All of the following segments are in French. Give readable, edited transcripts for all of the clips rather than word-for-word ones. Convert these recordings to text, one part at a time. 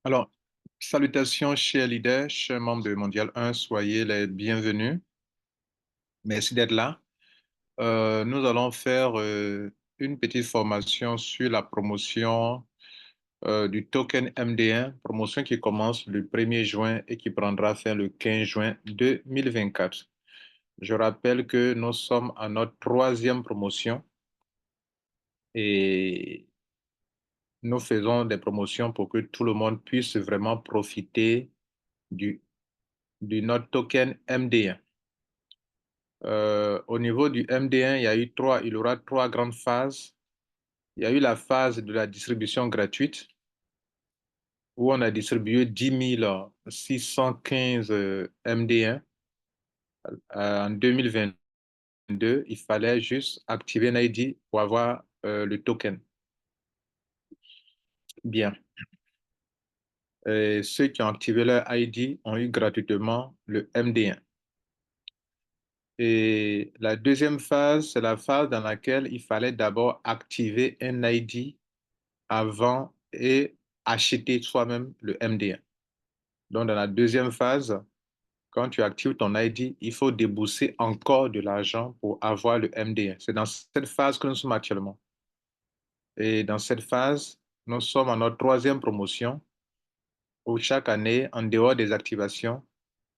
Alors, salutations chers leaders, chers membres de Mondial 1, soyez les bienvenus. Merci d'être là. Nous allons faire une petite formation sur la promotion du token MD1, promotion qui commence le 1er juin et qui prendra fin le 15 juin 2024. Je rappelle que nous sommes à notre troisième promotion et nous faisons des promotions pour que tout le monde puisse vraiment profiter du, du notre token MD1. Au niveau du MD1, il y aura trois grandes phases. Il y a eu la phase de la distribution gratuite où on a distribué 10 615 MD1 en 2022. Il fallait juste activer un ID pour avoir le token. Bien. Ceux qui ont activé leur ID ont eu gratuitement le MD1. Et la deuxième phase, c'est la phase dans laquelle il fallait d'abord activer un ID avant et acheter soi-même le MD1. Donc, dans la deuxième phase, quand tu actives ton ID, il faut débourser encore de l'argent pour avoir le MD1. C'est dans cette phase que nous sommes actuellement. Et dans cette phase, nous sommes en notre troisième promotion où chaque année, en dehors des activations,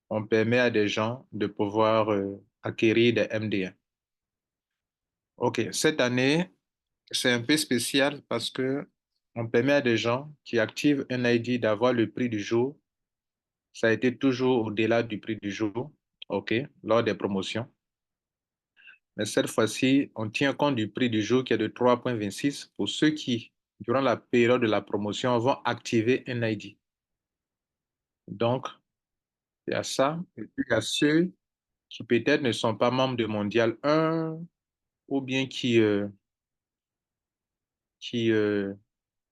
on permet à des gens de pouvoir acquérir des MD1. OK, cette année, c'est un peu spécial parce que on permet à des gens qui activent un ID d'avoir le prix du jour. Ça a été toujours au-delà du prix du jour, OK, lors des promotions. Mais cette fois-ci, on tient compte du prix du jour qui est de 3,26 pour ceux qui, durant la période de la promotion, vont activer un ID. Donc, il y a ça. Et puis, il y a ceux qui peut-être ne sont pas membres de Mondial 1 ou bien qui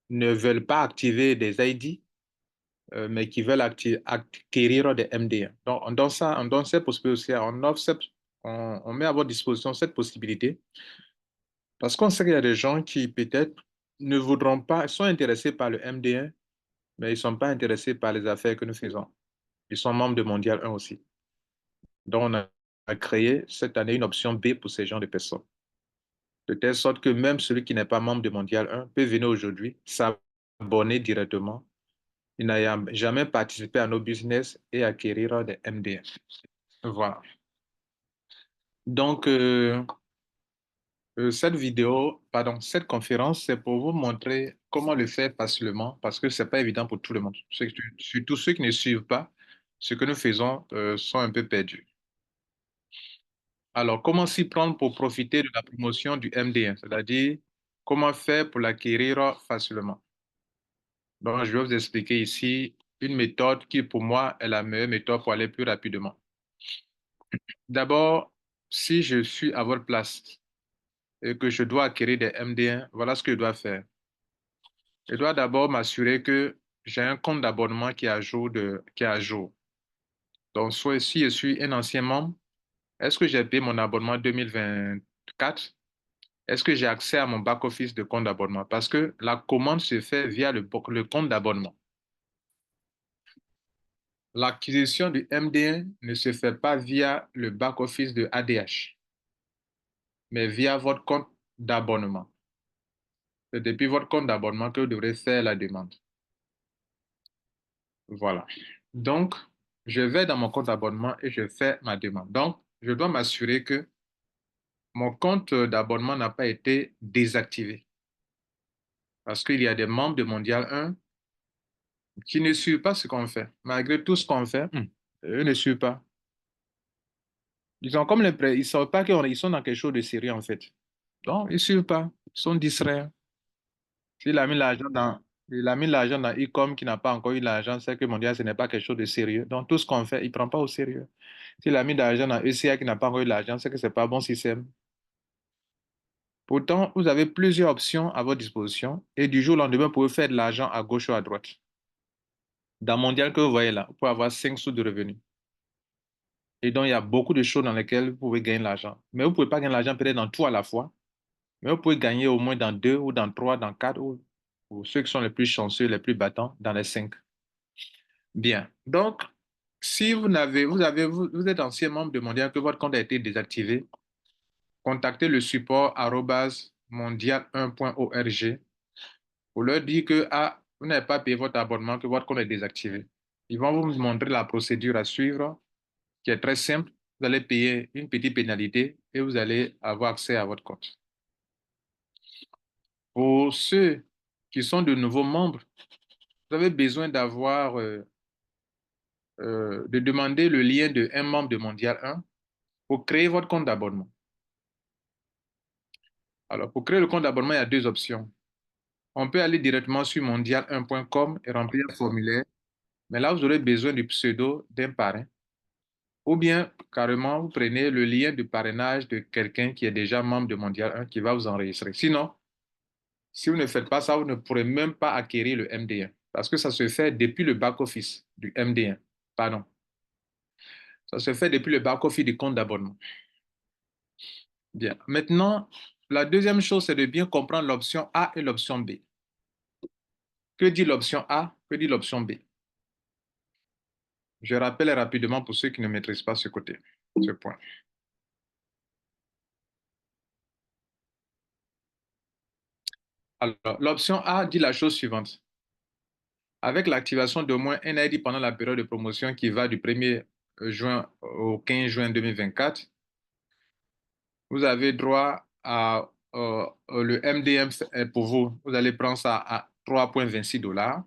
ne veulent pas activer des ID, mais qui veulent acquérir des MD1. Donc, on donne cette possibilité aussi, on met à votre disposition cette possibilité parce qu'on sait qu'il y a des gens qui peut-être ne voudront pas, sont intéressés par le MD1, mais ils ne sont pas intéressés par les affaires que nous faisons. Ils sont membres de Mondial 1 aussi. Donc, a créé cette année une option B pour ces gens de personnes. De telle sorte que même celui qui n'est pas membre de Mondial 1 peut venir aujourd'hui, s'abonner directement. Il n'a jamais participé à nos business et acquérir des MDN. Voilà. Donc, cette conférence, c'est pour vous montrer comment le faire facilement parce que c'est pas évident pour tout le monde. Surtout ceux qui ne suivent pas ce que nous faisons sont un peu perdus. Alors, comment s'y prendre pour profiter de la promotion du MDN, c'est-à-dire comment faire pour l'acquérir facilement. Donc, je vais vous expliquer ici une méthode qui, pour moi, est la meilleure méthode pour aller plus rapidement. D'abord, si je suis à votre place et que je dois acquérir des MD1, voilà ce que je dois faire. Je dois d'abord m'assurer que j'ai un compte d'abonnement qui est à jour. Qui est à jour. Donc, soit si je suis un ancien membre, est-ce que j'ai payé mon abonnement 2024? Est-ce que j'ai accès à mon back-office de compte d'abonnement? Parce que la commande se fait via le compte d'abonnement. L'acquisition du MD1 ne se fait pas via le back-office de ADH, mais via votre compte d'abonnement. C'est depuis votre compte d'abonnement que vous devrez faire la demande. Voilà. Donc, je vais dans mon compte d'abonnement et je fais ma demande. Donc, je dois m'assurer que mon compte d'abonnement n'a pas été désactivé. Parce qu'il y a des membres de Mondial 1 qui ne suivent pas ce qu'on fait. Malgré tout ce qu'on fait, eux ne suivent pas. Ils ont comme l'impression, ils ne savent pas qu'ils sont dans quelque chose de sérieux en fait. Donc, ils ne suivent pas. Ils sont distraits. S'il a mis l'argent dans, il a mis l'argent dans e-com qui n'a pas encore eu l'argent, c'est que Mondial, ce n'est pas quelque chose de sérieux. Donc, tout ce qu'on fait, il ne prend pas au sérieux. S'il a mis l'argent dans ECA qui n'a pas encore eu l'argent, c'est que ce n'est pas un bon système. Pourtant, vous avez plusieurs options à votre disposition et du jour au lendemain, vous pouvez faire de l'argent à gauche ou à droite. Dans Mondial que vous voyez là, vous pouvez avoir 5 sous de revenus. Et donc, il y a beaucoup de choses dans lesquelles vous pouvez gagner de l'argent. Mais vous ne pouvez pas gagner de l'argent peut-être dans tout à la fois, mais vous pouvez gagner au moins dans deux ou dans trois, dans quatre, ou ceux qui sont les plus chanceux, les plus battants, dans les cinq. Bien. Donc, si vous êtes ancien membre de Mondial, que votre compte a été désactivé, contactez le support mondial1.org pour leur dire que vous n'avez pas payé votre abonnement, que votre compte est désactivé. Ils vont vous montrer la procédure à suivre, qui est très simple. Vous allez payer une petite pénalité et vous allez avoir accès à votre compte. Pour ceux qui sont de nouveaux membres, vous avez besoin de demander le lien de un membre de Mondial 1 pour créer votre compte d'abonnement. Alors, pour créer le compte d'abonnement, il y a deux options. On peut aller directement sur mondial1.com et remplir un formulaire, mais là, vous aurez besoin du pseudo d'un parrain. Ou bien, carrément, vous prenez le lien de parrainage de quelqu'un qui est déjà membre de Mondial 1 qui va vous enregistrer. Sinon, si vous ne faites pas ça, vous ne pourrez même pas acquérir le MD1 parce que ça se fait depuis le back-office du MD1. Pardon. Ça se fait depuis le back-office du compte d'abonnement. Bien. Maintenant, la deuxième chose, c'est de bien comprendre l'option A et l'option B. Que dit l'option A? Que dit l'option B? Je rappelle rapidement pour ceux qui ne maîtrisent pas ce côté, ce point. Alors, l'option A dit la chose suivante. Avec l'activation d'au moins un ID pendant la période de promotion qui va du 1er juin au 15 juin 2024, vous avez droit à le MDM pour vous. Vous allez prendre ça à 3,26 $.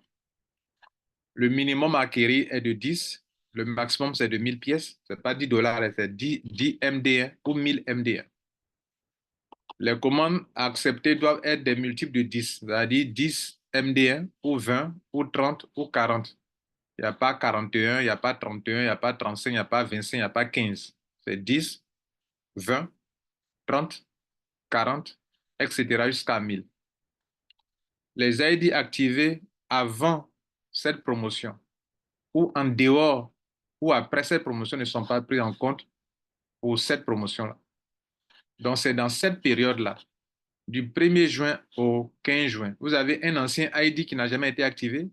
Le minimum à acquérir est de 10. Le maximum, c'est de 1000 pièces. Ce n'est pas 10 $, c'est 10 MD1 ou 1000 MD1. Les commandes acceptées doivent être des multiples de 10, c'est-à-dire 10 MD1 ou 20 ou 30 ou 40. Il n'y a pas 41, il n'y a pas 31, il n'y a pas 35, il n'y a pas 25, il n'y a pas 15. C'est 10, 20, 30, 40, etc. jusqu'à 1000. Les ID activés avant cette promotion ou en dehors ou après cette promotion ne sont pas pris en compte pour cette promotion-là. Donc, c'est dans cette période-là, du 1er juin au 15 juin, vous avez un ancien ID qui n'a jamais été activé,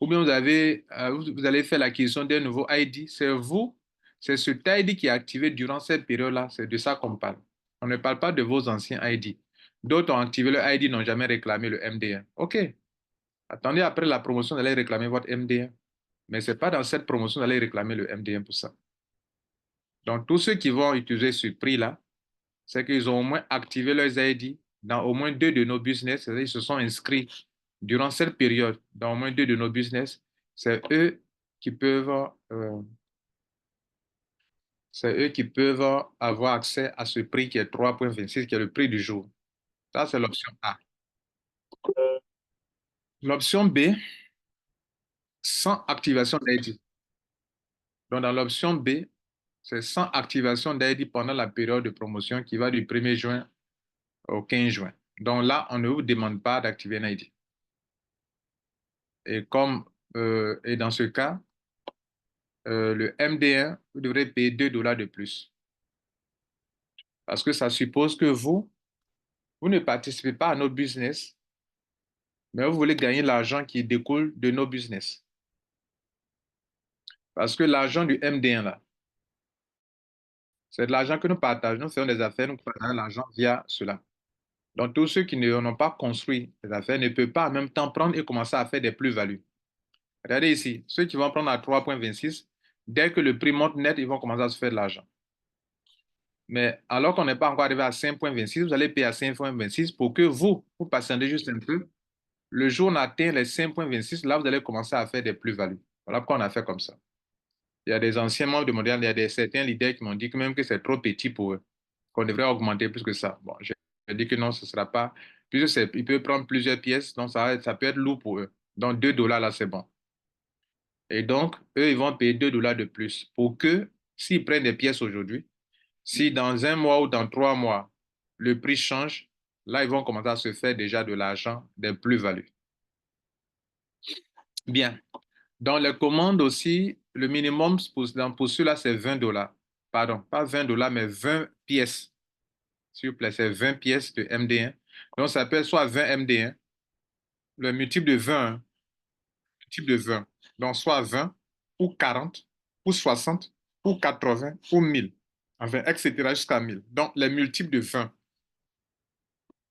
ou bien vous allez faire l'acquisition d'un nouveau ID. C'est cet ID qui est activé durant cette période-là. C'est de ça qu'on parle. On ne parle pas de vos anciens ID. D'autres ont activé le ID, n'ont jamais réclamé le MD1. OK. Attendez, après la promotion, vous allez réclamer votre MD1. Mais ce n'est pas dans cette promotion que vous allez réclamer le MD1 pour ça. Donc, tous ceux qui vont utiliser ce prix-là, c'est qu'ils ont au moins activé leurs ID dans au moins deux de nos business, c'est-à-dire qu'ils se sont inscrits durant cette période dans au moins deux de nos business. C'est eux qui peuvent, euh, c'est eux qui peuvent avoir accès à ce prix qui est 3,26, qui est le prix du jour. Ça, c'est l'option A. L'option B, sans activation d'ID. Donc, dans l'option B, c'est sans activation d'ID pendant la période de promotion qui va du 1er juin au 15 juin. Donc là, on ne vous demande pas d'activer un ID. Et dans ce cas, le MD1, vous devrez payer 2 $ de plus. Parce que ça suppose que vous ne participez pas à notre business, mais vous voulez gagner l'argent qui découle de nos business. Parce que l'argent du MD1, là, c'est de l'argent que nous partageons. Nous faisons des affaires, nous partageons l'argent via cela. Donc, tous ceux qui n'ont pas construit des affaires ne peuvent pas en même temps prendre et commencer à faire des plus-values. Regardez ici, ceux qui vont prendre à 3,26, dès que le prix monte net, ils vont commencer à se faire de l'argent. Mais alors qu'on n'est pas encore arrivé à 5,26, vous allez payer à 5,26 pour que vous patientez juste un peu. Le jour où on atteint les 5,26, là, vous allez commencer à faire des plus-values. Voilà pourquoi on a fait comme ça. Il y a des anciens membres de Mondial, il y a certains leaders qui m'ont dit que même que c'est trop petit pour eux, qu'on devrait augmenter plus que ça. Bon, je dit que non, ce ne sera pas. Puisque ils peuvent prendre plusieurs pièces, donc ça peut être lourd pour eux. Donc 2 $ là, c'est bon. Et donc, eux, ils vont payer 2 $ de plus pour que, s'ils prennent des pièces aujourd'hui, si dans un mois ou dans 3 mois, le prix change, là, ils vont commencer à se faire déjà de l'argent, des plus-values. Bien. Dans les commandes aussi, le minimum pour ceux-là, c'est 20 $. Pardon, pas 20 $, mais 20 pièces. S'il vous plaît, c'est 20 pièces de MD1. Donc, ça peut être soit 20 MD1, le multiple de 20, hein, multiple de 20. Donc, soit 20 ou 40, ou 60, ou 80, ou 1000. Enfin, etc. jusqu'à 1000. Donc, les multiples de 20.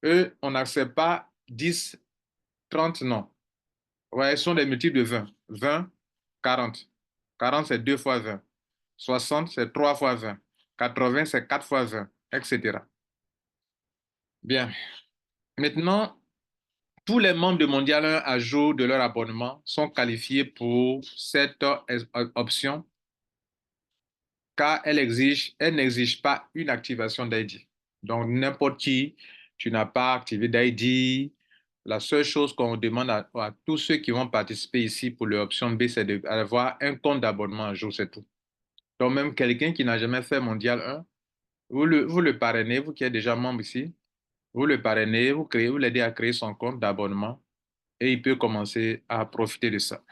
Eux, on n'accepte pas 10, 30, non. Ouais, ce sont des multiples de 20. 20, 40. 40, c'est 2 fois 20. 60, c'est 3 fois 20. 80, c'est 4 fois 20, etc. Bien. Maintenant, tous les membres de Mondial 1 à jour de leur abonnement sont qualifiés pour cette option car elle n'exige pas une activation d'ID. Donc, n'importe qui, tu n'as pas activé d'ID. La seule chose qu'on demande à tous ceux qui vont participer ici pour l'option B, c'est d'avoir un compte d'abonnement à jour, c'est tout. Donc, même quelqu'un qui n'a jamais fait Mondial 1, vous le parrainez, vous qui êtes déjà membre ici, vous le parrainez, vous l'aidez à créer son compte d'abonnement et il peut commencer à profiter de ça.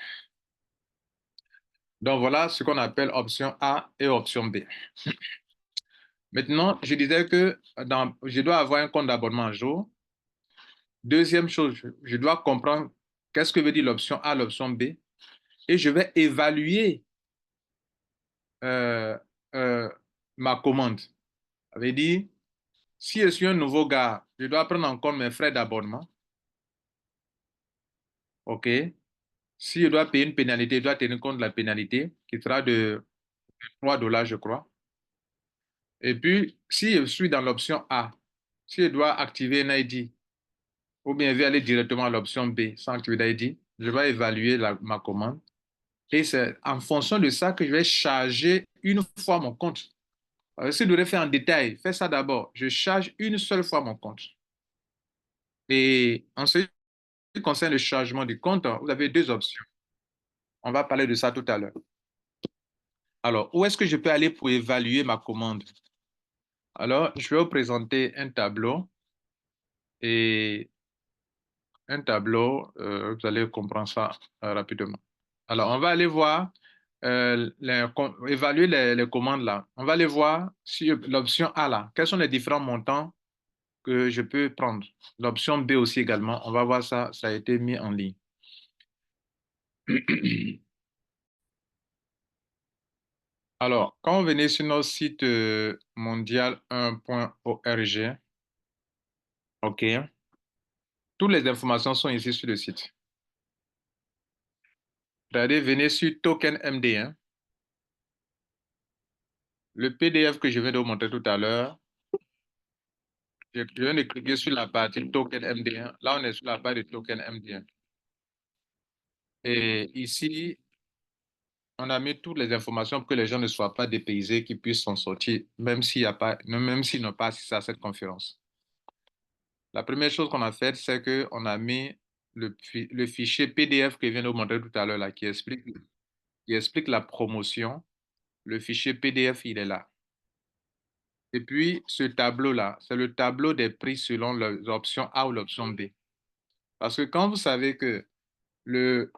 Donc, voilà ce qu'on appelle option A et option B. Maintenant, je disais que je dois avoir un compte d'abonnement à jour. Deuxième chose, je dois comprendre qu'est-ce que veut dire l'option A, l'option B, et je vais évaluer euh, euh, ma commande. Ça veut dire, si je suis un nouveau gars, je dois prendre en compte mes frais d'abonnement. OK? Si je dois payer une pénalité, je dois tenir compte de la pénalité, qui sera de $3, je crois. Et puis, si je suis dans l'option A, si je dois activer un ID, ou bien je vais aller directement à l'option B sans activer d'ID, je vais évaluer ma commande. Et c'est en fonction de ça que je vais charger une fois mon compte. Si je devrais faire en détail, fais ça d'abord. Je charge une seule fois mon compte. Et en ce qui concerne le chargement du compte, vous avez deux options. On va parler de ça tout à l'heure. Alors, où est-ce que je peux aller pour évaluer ma commande? Alors, je vais vous présenter un tableau et vous allez comprendre ça rapidement. Alors, on va aller voir, évaluer les commandes là. On va aller voir sur l'option A là. Quels sont les différents montants que je peux prendre? L'option B aussi également. On va voir ça, ça a été mis en ligne. Alors, quand vous venez sur notre site mondial1.org, OK, toutes les informations sont ici sur le site. Regardez, venez sur Token MD1. Le PDF que je viens de vous montrer tout à l'heure, je viens de cliquer sur la partie Token MD1. Là, on est sur la page de Token MD1. Et ici, on a mis toutes les informations pour que les gens ne soient pas dépaysés, qu'ils puissent s'en sortir, même s'il y a pas, même s'ils n'ont pas assisté à cette conférence. La première chose qu'on a faite, c'est qu'on a mis le fichier PDF que je viens de vous montrer tout à l'heure, là, qui explique la promotion. Le fichier PDF, il est là. Et puis, ce tableau-là, c'est le tableau des prix selon l'option A ou l'option B. Parce que quand vous savez que le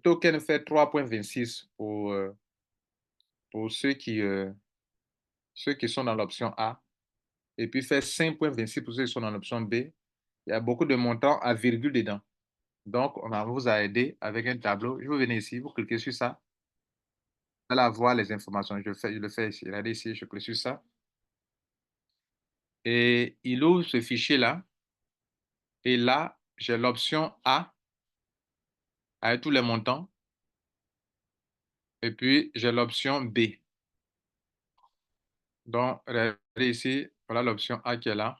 token fait 3,26 pour ceux qui sont dans l'option A, et puis fait 5,26 pour ceux qui sont dans l'option B, il y a beaucoup de montants à virgule dedans. Donc, on va vous aider avec un tableau. Je vous venez ici, vous cliquez sur ça. Vous allez avoir les informations. Je le fais ici. Regardez ici, je clique sur ça. Et il ouvre ce fichier-là. Et là, j'ai l'option A avec tous les montants. Et puis, j'ai l'option B. Donc, regardez ici, voilà l'option A qui est là.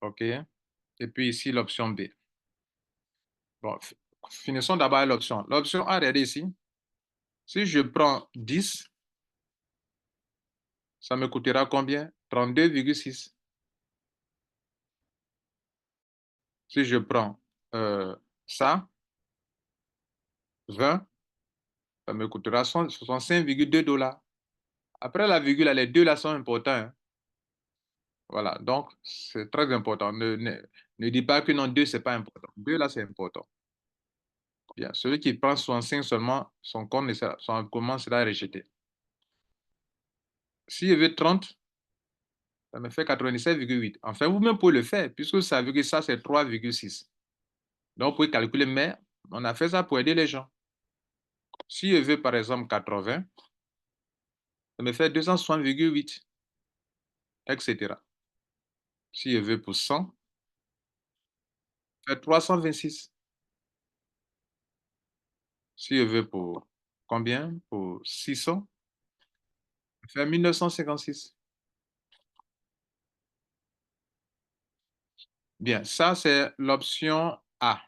OK. Et puis ici, l'option B. Bon, finissons d'abord avec l'option. L'option A, regardez ici. Si je prends 10, ça me coûtera combien? 32,6. Si je prends ça, 20, ça me coûtera 65,2 $. Après la virgule, les deux là sont importants, hein. Voilà, donc c'est très important. Ne dis pas que non, 2, c'est pas important. 2 là, c'est important. Bien, celui qui prend 65 seulement, son commande sera rejeté. Si je veux 30, ça me fait 97,8. Enfin, vous-même pouvez le faire, puisque vous savez que ça, c'est 3,6. Donc, vous pouvez calculer, mais on a fait ça pour aider les gens. Si je veux par exemple 80, ça me fait 260,8, etc. Si je veux pour 100, ça fait 326. Si je veux pour combien? Pour 600, ça fait 1956. Bien, ça c'est l'option A.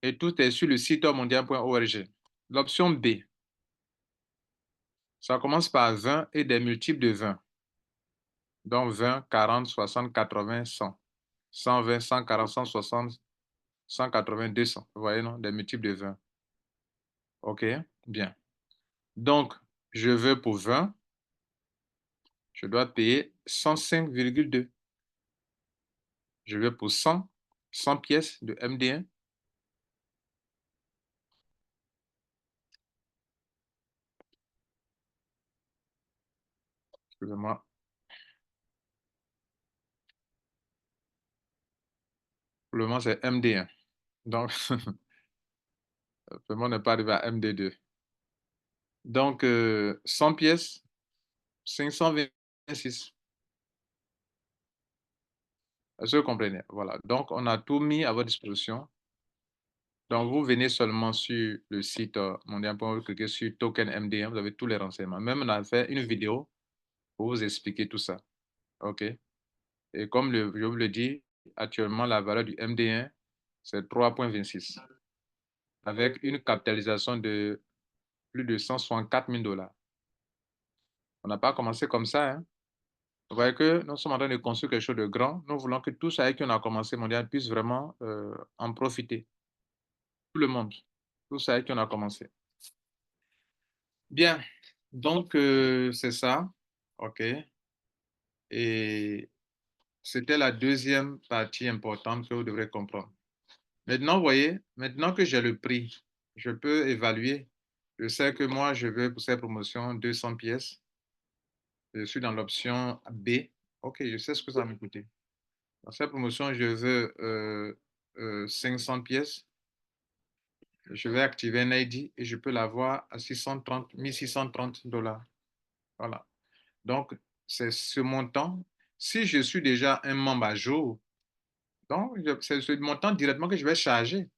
Et tout est sur le site mondial.org. L'option B, ça commence par 20 et des multiples de 20. Donc 20, 40, 60, 80, 100. 120, 140, 160, 180, 200. Vous voyez, non? Des multiples de 20. OK, bien. Donc, je veux pour 20, je dois payer 105,2. Je veux pour 100, 100 pièces de MD1. Excusez-moi. Pour le moment, c'est MD1. Donc, le moment n'est pas arrivé à MD2. Donc, 100 pièces, 526. Est-ce que vous comprenez? Voilà. Donc, on a tout mis à votre disposition. Donc, vous venez seulement sur le site mondial.org, cliquez sur Token MD1, vous avez tous les renseignements. Même, on a fait une vidéo pour vous expliquer tout ça. OK? Et comme je vous le dis, actuellement, la valeur du MD1, c'est 3,26 avec une capitalisation de plus de 164 000 dollars. On n'a pas commencé comme ça, hein. Vous voyez que nous sommes en train de construire quelque chose de grand. Nous voulons que tous ceux qui on a commencé mondial puissent vraiment en profiter. Tout le monde. Tous ceux qui on a commencé. Bien. Donc, c'est ça. OK. Et c'était la deuxième partie importante que vous devrez comprendre. Maintenant, vous voyez, maintenant que j'ai le prix, je peux évaluer. Je sais que moi, je veux pour cette promotion 200 pièces. Je suis dans l'option B. OK, je sais ce que ça va me coûter. Dans cette promotion, je veux 500 pièces. Je vais activer un ID et je peux l'avoir à 630, 1630 dollars. Voilà. Donc, c'est ce montant. Si je suis déjà un membre à jour, donc c'est ce montant directement que je vais charger.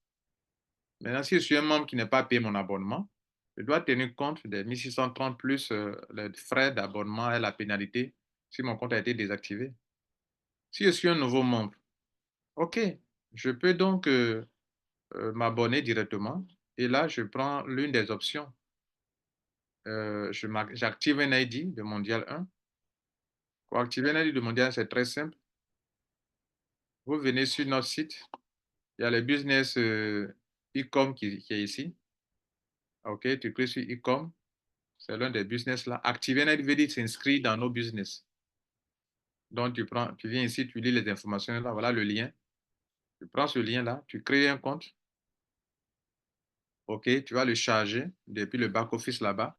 Maintenant, si je suis un membre qui n'est pas payé mon abonnement, je dois tenir compte des 1630 plus les frais d'abonnement et la pénalité si mon compte a été désactivé. Si je suis un nouveau membre, OK, je peux donc m'abonner directement et là, je prends l'une des options. J'active un ID de Mondial 1. Pour activer un ID de Mondial, c'est très simple. Vous venez sur notre site. Il y a le business e-com qui est ici. OK, tu cliques sur e-com. C'est l'un des business là. Activer un ID veut dire s'inscrire dans nos business. Donc, tu viens ici, tu lis les informations là. Voilà le lien. Tu prends ce lien là, tu crées un compte. OK, tu vas le charger depuis le back-office là-bas.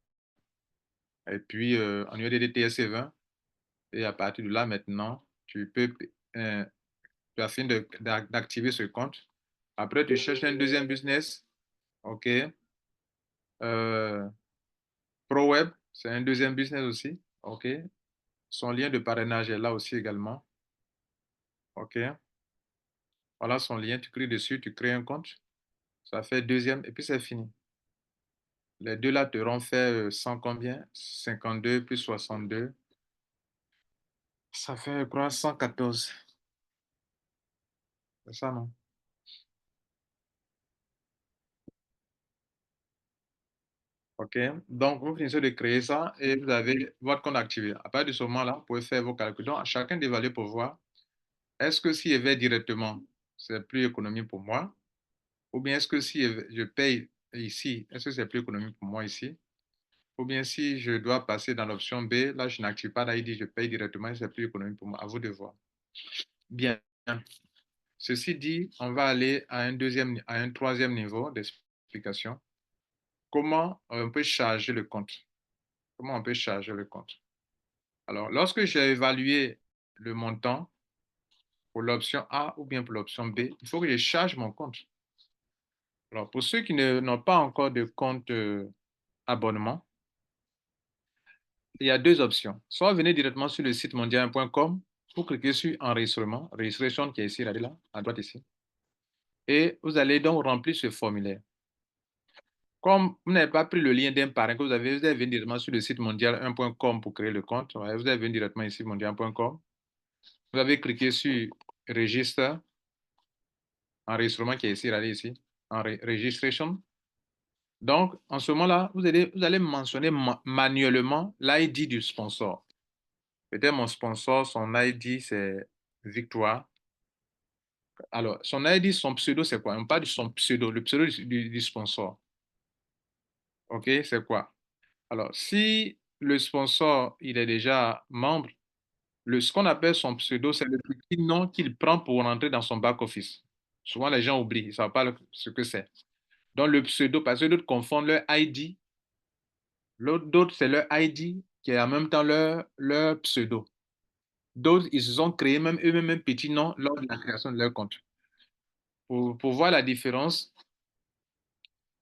Et puis, en USDT TSC20. Et à partir de là, maintenant, tu as fini d'activer ce compte. Après, tu cherches un deuxième business. OK. Euh, ProWeb, c'est un deuxième business aussi. OK. Son lien de parrainage est là aussi également. OK. Voilà son lien. Tu cliques dessus, tu crées un compte. Ça fait deuxième et puis c'est fini. Les deux là t'auront fait 100 combien? 52 plus 62. Ça fait, je crois, 114. C'est ça, non? OK. Donc, vous finissez de créer ça et vous avez votre compte activé. À partir de ce moment-là, vous pouvez faire vos calculs. Donc, à chacun d'évaluer pour voir est-ce que si je vais directement, c'est plus économique pour moi? Ou bien est-ce que si je paye ici, est-ce que c'est plus économique pour moi ici? Ou bien si je dois passer dans l'option B, là, je n'active pas d'ID, je paye directement et c'est plus économique pour moi. À vous de voir. Bien. Ceci dit, on va aller à un troisième niveau d'explication. Comment on peut charger le compte? Comment on peut charger le compte? Alors, lorsque j'ai évalué le montant pour l'option A ou bien pour l'option B, il faut que je charge mon compte. Alors, pour ceux qui n'ont pas encore de compte abonnement, il y a deux options. Soit venez directement sur le site mondial.com, vous cliquez sur enregistrement, registration qui est ici, là, à droite ici, et vous allez donc remplir ce formulaire. Comme vous n'avez pas pris le lien d'un parrain que vous allez venir directement sur le site mondial1.com pour créer le compte. Vous allez venir directement ici, mondial.com. Vous avez cliqué sur registre, enregistrement qui est ici, regardez ici, registration. Donc, en ce moment-là, vous allez mentionner manuellement l'ID du sponsor. Peut-être mon sponsor, son ID, c'est Victoire. Alors, son ID, son pseudo, c'est quoi? On parle de son pseudo, le pseudo du sponsor. OK, c'est quoi? Alors, si le sponsor, il est déjà membre, ce qu'on appelle son pseudo, c'est le petit nom qu'il prend pour rentrer dans son back-office. Souvent, les gens oublient, ils ne savent pas ce que c'est. Donc, le pseudo, parce que d'autres confondent leur ID, d'autres, c'est leur ID qui est en même temps leur pseudo. D'autres, ils se sont créés même eux-mêmes un petit nom lors de la création de leur compte. Pour voir la différence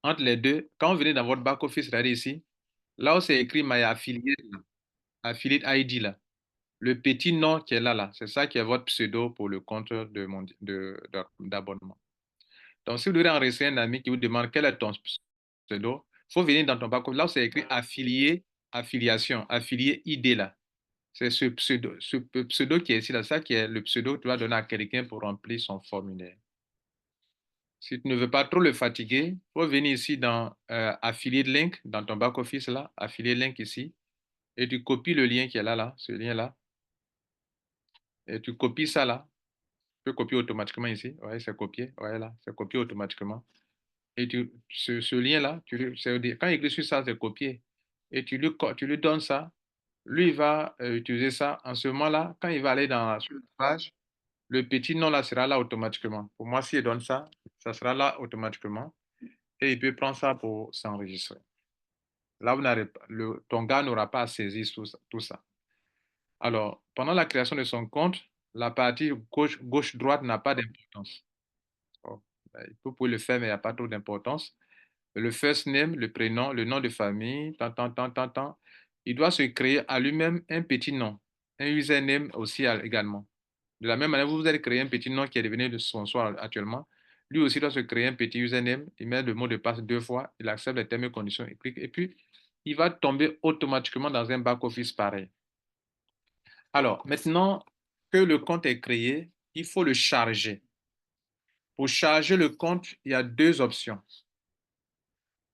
entre les deux, quand vous venez dans votre back-office, regardez ici, là où c'est écrit My Affiliate, Affiliate ID, là, le petit nom qui est là, c'est ça qui est votre pseudo pour le compte d'abonnement. Donc, si vous devez enregistrer un ami qui vous demande quel est ton pseudo, il faut venir dans ton back-office. Là où c'est écrit affilié, affiliation, affilié ID là. C'est ce pseudo qui est ici, là, ça qui est le pseudo que tu vas donner à quelqu'un pour remplir son formulaire. Si tu ne veux pas trop le fatiguer, il faut venir ici dans Affiliate Link, dans ton back-office là, Affiliate Link ici, et tu copies le lien qui est là, ce lien-là, et tu copies ça là. Tu peux copier automatiquement ici. Ouais, c'est copié. Ouais, là, c'est copié automatiquement. Et ce lien-là, quand il écrit sur ça, c'est copié. Et tu lui donnes ça. Lui, il va utiliser ça. En ce moment-là, quand il va aller sur la page, le petit nom là sera là automatiquement. Pour moi, s'il donne ça, ça sera là automatiquement. Et il peut prendre ça pour s'enregistrer. Là, ton gars n'aura pas à saisir tout ça. Alors, pendant la création de son compte, la partie gauche-droite n'a pas d'importance. Oh, ben, vous pouvez le faire, mais il n'y a pas trop d'importance. Le first name, le prénom, le nom de famille, tant. Il doit se créer à lui-même un petit nom, un username aussi également. De la même manière, vous allez créer un petit nom qui est devenu de son soir actuellement. Lui aussi doit se créer un petit username. Il met le mot de passe deux fois. Il accepte les termes et conditions. Il clique. Et puis, il va tomber automatiquement dans un back-office pareil. Alors, maintenant que le compte est créé, il faut le charger. Pour charger le compte, il y a deux options.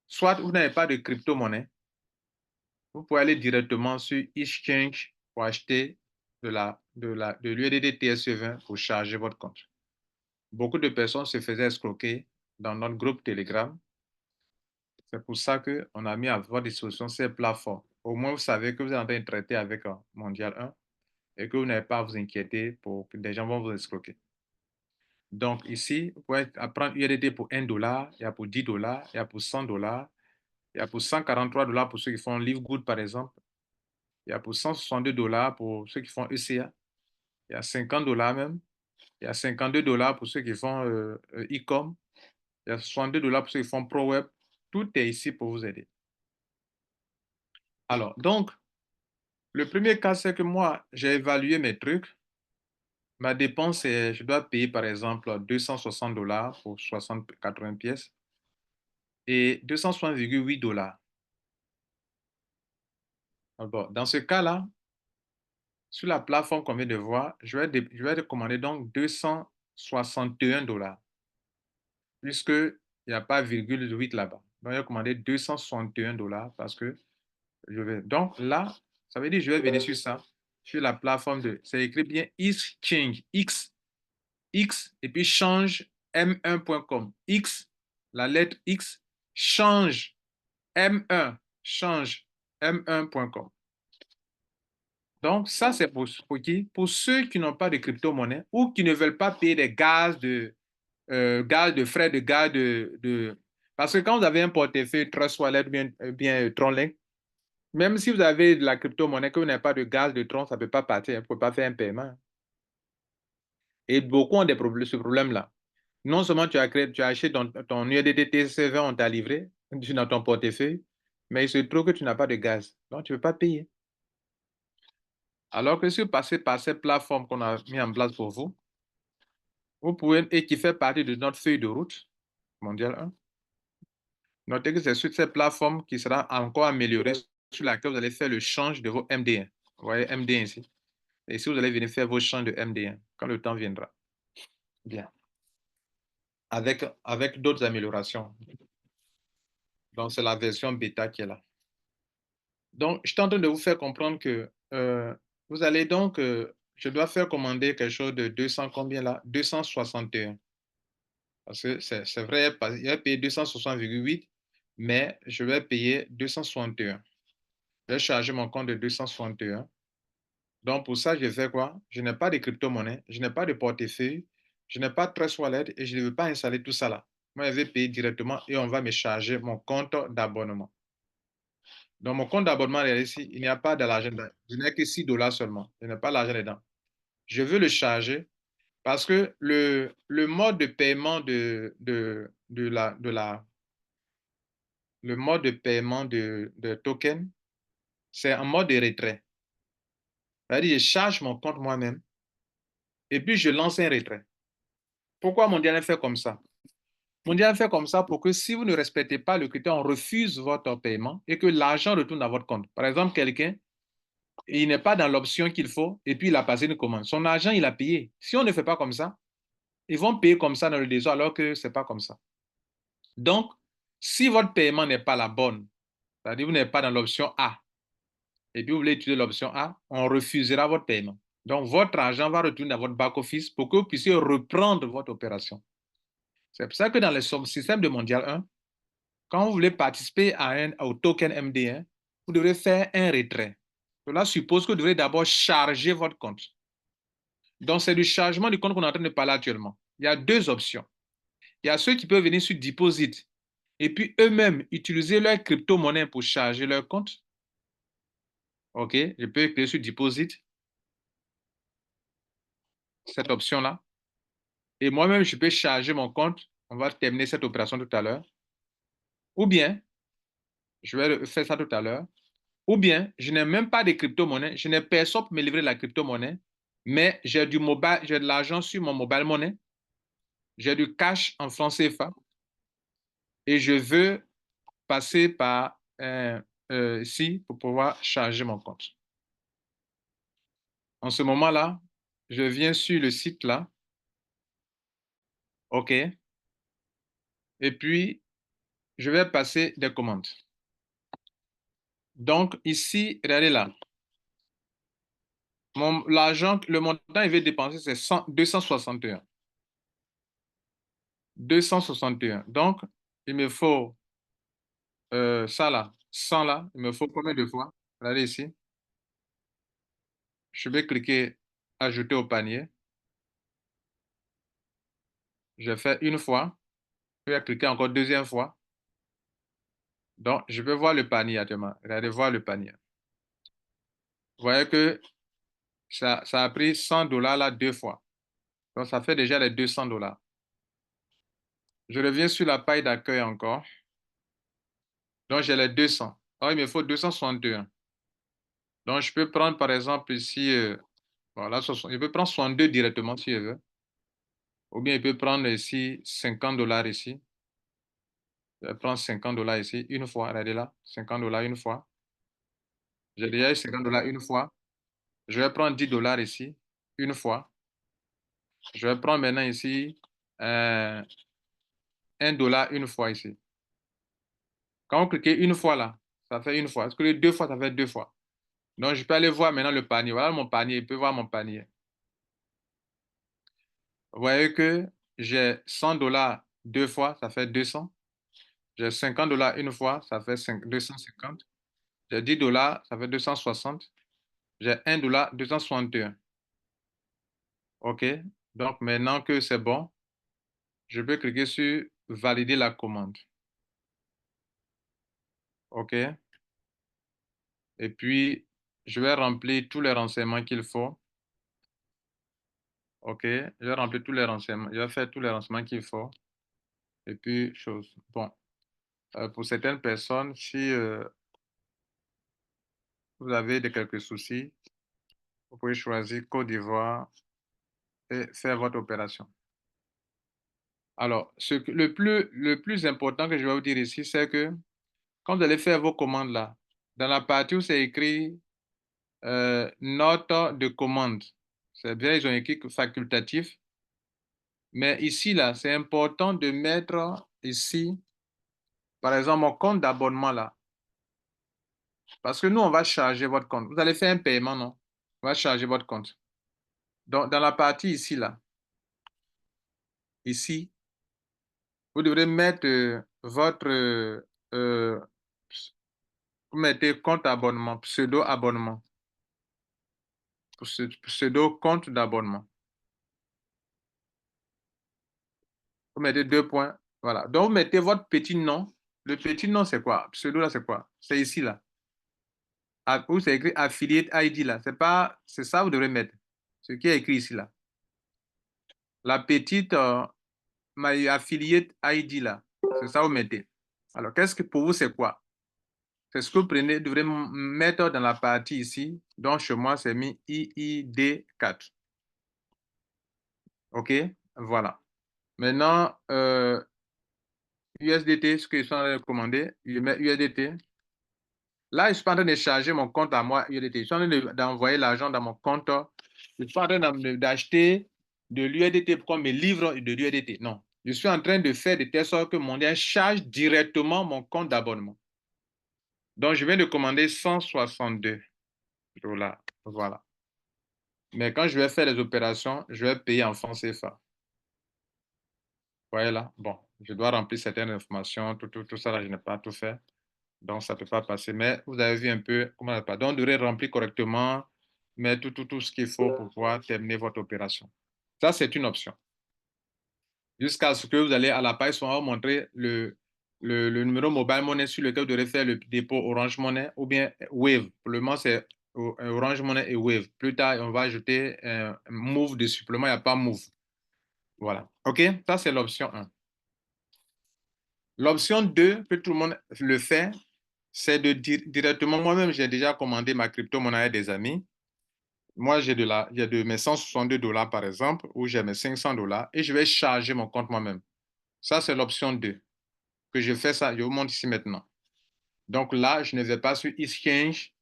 Soit vous n'avez pas de crypto-monnaie, vous pouvez aller directement sur Exchange pour acheter de l'USDT TSE20 pour charger votre compte. Beaucoup de personnes se faisaient escroquer dans notre groupe Telegram. C'est pour ça qu'on a mis à votre disposition ces plateformes. Au moins, vous savez que vous êtes en train de traiter avec Mondial 1 et que vous n'avez pas à vous inquiéter pour que des gens vont vous escroquer. Donc ici, vous pouvez prendre USDT pour $1, il y a pour $10, il y a pour $100, il y a pour $143 pour ceux qui font Live Good par exemple. Il y a pour $162 pour ceux qui font ECA. Il y a $50 même. Il y a $52 pour ceux qui font e-com. Il y a $62 pour ceux qui font ProWeb. Tout est ici pour vous aider. Alors, donc, le premier cas, c'est que moi, j'ai évalué mes trucs. Ma dépense, je dois payer par exemple $260 pour 80 pièces et 260,8 $. Alors, dans ce cas-là, sur la plateforme qu'on vient de voir, je vais commander donc $261, puisqu'il n'y a pas virgule 8 là-bas. Donc, je vais commander $261 parce que je vais. Donc là, ça veut dire que je vais venir sur ça, sur la plateforme c'est écrit bien Exchange, X, et puis change m1.com. X, la lettre X, change m1, change m1.com. Donc, ça, c'est pour qui? Pour ceux qui n'ont pas de crypto-monnaie ou qui ne veulent pas payer des gaz de frais de gaz Parce que quand vous avez un portefeuille Trust Wallet bien Tronlink, même si vous avez de la crypto-monnaie, que vous n'avez pas de gaz de Tron, ça ne peut pas partir, vous ne pouvez pas faire un paiement. Et beaucoup ont ce problème-là. Non seulement tu as acheté ton USDT TC20, on t'a livré dans ton portefeuille, mais il se trouve que tu n'as pas de gaz. Donc, tu ne peux pas payer. Alors que si vous passez par cette plateforme qu'on a mis en place pour vous, vous pouvez, et qui fait partie de notre feuille de route mondiale 1, notez que c'est sur cette plateforme qui sera encore améliorée, sur laquelle vous allez faire le change de vos MD1. Vous voyez MD1 ici. Et si vous allez venir faire vos changes de MD1 quand le temps viendra. Bien. Avec d'autres améliorations. Donc, c'est la version bêta qui est là. Donc, je suis en train de vous faire comprendre que vous allez donc, je dois faire commander quelque chose de 200, combien là? 261. Parce que c'est vrai, il va payer 260,8, mais je vais payer 261. Je vais charger mon compte de 261. Donc, pour ça, je fais quoi? Je n'ai pas de crypto-monnaie, je n'ai pas de portefeuille, je n'ai pas de Trust Wallet et je ne veux pas installer tout ça là. Moi, je vais payer directement et on va me charger mon compte d'abonnement. Dans mon compte d'abonnement, ici, il n'y a pas de l'argent dedans. Je n'ai que 6 dollars seulement. Je n'ai pas l'argent dedans. Je veux le charger parce que le mode de paiement le mode de paiement de token, c'est un mode de retrait. C'est-à-dire, je charge mon compte moi-même et puis je lance un retrait. Pourquoi Mondial fait comme ça? Mondial fait comme ça pour que si vous ne respectez pas le critère, on refuse votre paiement et que l'argent retourne dans votre compte. Par exemple, quelqu'un, il n'est pas dans l'option qu'il faut et puis il a passé une commande. Son argent, il a payé. Si on ne fait pas comme ça, ils vont payer comme ça dans le désordre alors que ce n'est pas comme ça. Donc, si votre paiement n'est pas la bonne, c'est-à-dire vous n'êtes pas dans l'option A et puis vous voulez utiliser l'option A, on refusera votre paiement. Donc, votre argent va retourner dans votre back-office pour que vous puissiez reprendre votre opération. C'est pour ça que dans le système de Mondial 1, quand vous voulez participer au token MD1, vous devrez faire un retrait. Cela suppose que vous devrez d'abord charger votre compte. Donc, c'est du chargement du compte qu'on est en train de parler actuellement. Il y a deux options. Il y a ceux qui peuvent venir sur Deposit et puis eux-mêmes utiliser leur crypto-monnaie pour charger leur compte. OK, je peux cliquer sur Deposit, cette option-là. Et moi-même, je peux charger mon compte. On va terminer cette opération tout à l'heure. Ou bien, je vais faire ça tout à l'heure. Ou bien, je n'ai même pas de crypto-monnaie. Je n'ai personne pour me livrer la crypto-monnaie, mais j'ai de l'argent sur mon mobile money. J'ai du cash en francs CFA et je veux passer par ici pour pouvoir charger mon compte. En ce moment-là, je viens sur le site là, OK, et puis je vais passer des commandes. Donc ici, regardez là, l'argent, le montant il veut dépenser, c'est 261. 261. Donc, il me faut ça là, 100 là, il me faut combien de fois? Regardez ici, je vais cliquer ajouter au panier. Je fais une fois, je vais cliquer encore deuxième fois. Donc, je peux voir le panier actuellement. Regardez, voir le panier. Vous voyez que ça a pris 100 dollars là deux fois. Donc, ça fait déjà les 200 dollars. Je reviens sur la paille d'accueil encore. Donc, j'ai les 200. Alors, il me faut 261. Donc, je peux prendre par exemple ici, voilà, je peux prendre 62 directement si je veux. Ou bien, je peux prendre ici 50 dollars ici. Je vais prendre 50 dollars ici une fois. Regardez là, 50 dollars une fois. J'ai déjà eu 50 dollars une fois. Je vais prendre 10 dollars ici une fois. Je vais prendre maintenant ici euh, 1 dollar une fois ici. Quand vous cliquez une fois là, ça fait une fois. Est-ce que les deux fois, ça fait deux fois? Donc, je peux aller voir maintenant le panier. Voilà mon panier. Je peux voir mon panier. Vous voyez que j'ai 100 dollars deux fois, ça fait 200. J'ai 50 dollars une fois, ça fait 250. J'ai 10 dollars, ça fait 260. J'ai 1 dollar, 261. OK. Donc, maintenant que c'est bon, je peux cliquer sur valider la commande. OK. Et puis, je vais remplir tous les renseignements qu'il faut. OK, je vais remplir tous les renseignements. Je vais faire tous les renseignements qu'il faut. Et puis, chose. Bon, pour certaines personnes, si vous avez quelques soucis, vous pouvez choisir Côte d'Ivoire et faire votre opération. Alors, le plus important que je vais vous dire ici, c'est que quand vous allez faire vos commandes là, dans la partie où c'est écrit note de commande, c'est bien, ils ont écrit facultatif, mais ici là, c'est important de mettre ici, par exemple, mon compte d'abonnement là, parce que nous, on va charger votre compte. Vous allez faire un paiement, non? On va charger votre compte. Donc, dans la partie ici là, ici, vous devrez mettre votre euh, vous mettez compte abonnement, pseudo abonnement, pseudo compte d'abonnement. Vous mettez deux points. Voilà. Donc, vous mettez votre petit nom. Le petit nom, c'est quoi? Pseudo, là, c'est quoi? C'est ici, là. Où c'est écrit affiliate ID, là. C'est pas, c'est ça, vous devrez mettre. Ce qui est écrit ici, là. La petite my affiliate ID, là. C'est ça, vous mettez. Alors, qu'est-ce que pour vous, c'est quoi? C'est ce que vous prenez, devrez mettre dans la partie ici. Donc, chez moi, c'est mis IID4. OK? Voilà. Maintenant, USDT, ce que je suis en train de commander, je mets USDT. Là, je ne suis pas en train de charger mon compte à moi USDT. Je suis en train d'envoyer l'argent dans mon compte. Je ne suis pas en train d'acheter de l'USDT pour qu'on me livre de l'USDT. Non. Je suis en train de faire de telle sorte que mon lien charge directement mon compte d'abonnement. Donc, je viens de commander 162 $. Voilà. Mais quand je vais faire les opérations, je vais payer en francs CFA. Vous voyez là? Bon, je dois remplir certaines informations. Tout ça, là, je n'ai pas tout fait. Donc, ça ne peut pas passer. Mais vous avez vu un peu comment ça passe. Donc, vous devrez remplir correctement, mettre tout ce qu'il faut pour pouvoir terminer votre opération. Ça, c'est une option. Jusqu'à ce que vous allez à la page, on va vous montrer le numéro mobile money sur lequel vous devrez faire le dépôt Orange Money ou bien Wave. Pour le moment, c'est Orange Money et Wave. Plus tard, on va ajouter un Move de supplément. Il n'y a pas Move. Voilà. OK? Ça, c'est l'option 1. L'option 2, que tout le monde le fait, c'est de directement, moi-même, j'ai déjà commandé ma crypto-monnaie à des amis. Moi, j'ai de mes 162 $, par exemple, ou j'ai mes 500 $, et je vais charger mon compte moi-même. Ça, c'est l'option 2. Que je fais ça, je vous montre ici maintenant. Donc là, je ne vais pas sur Exchange.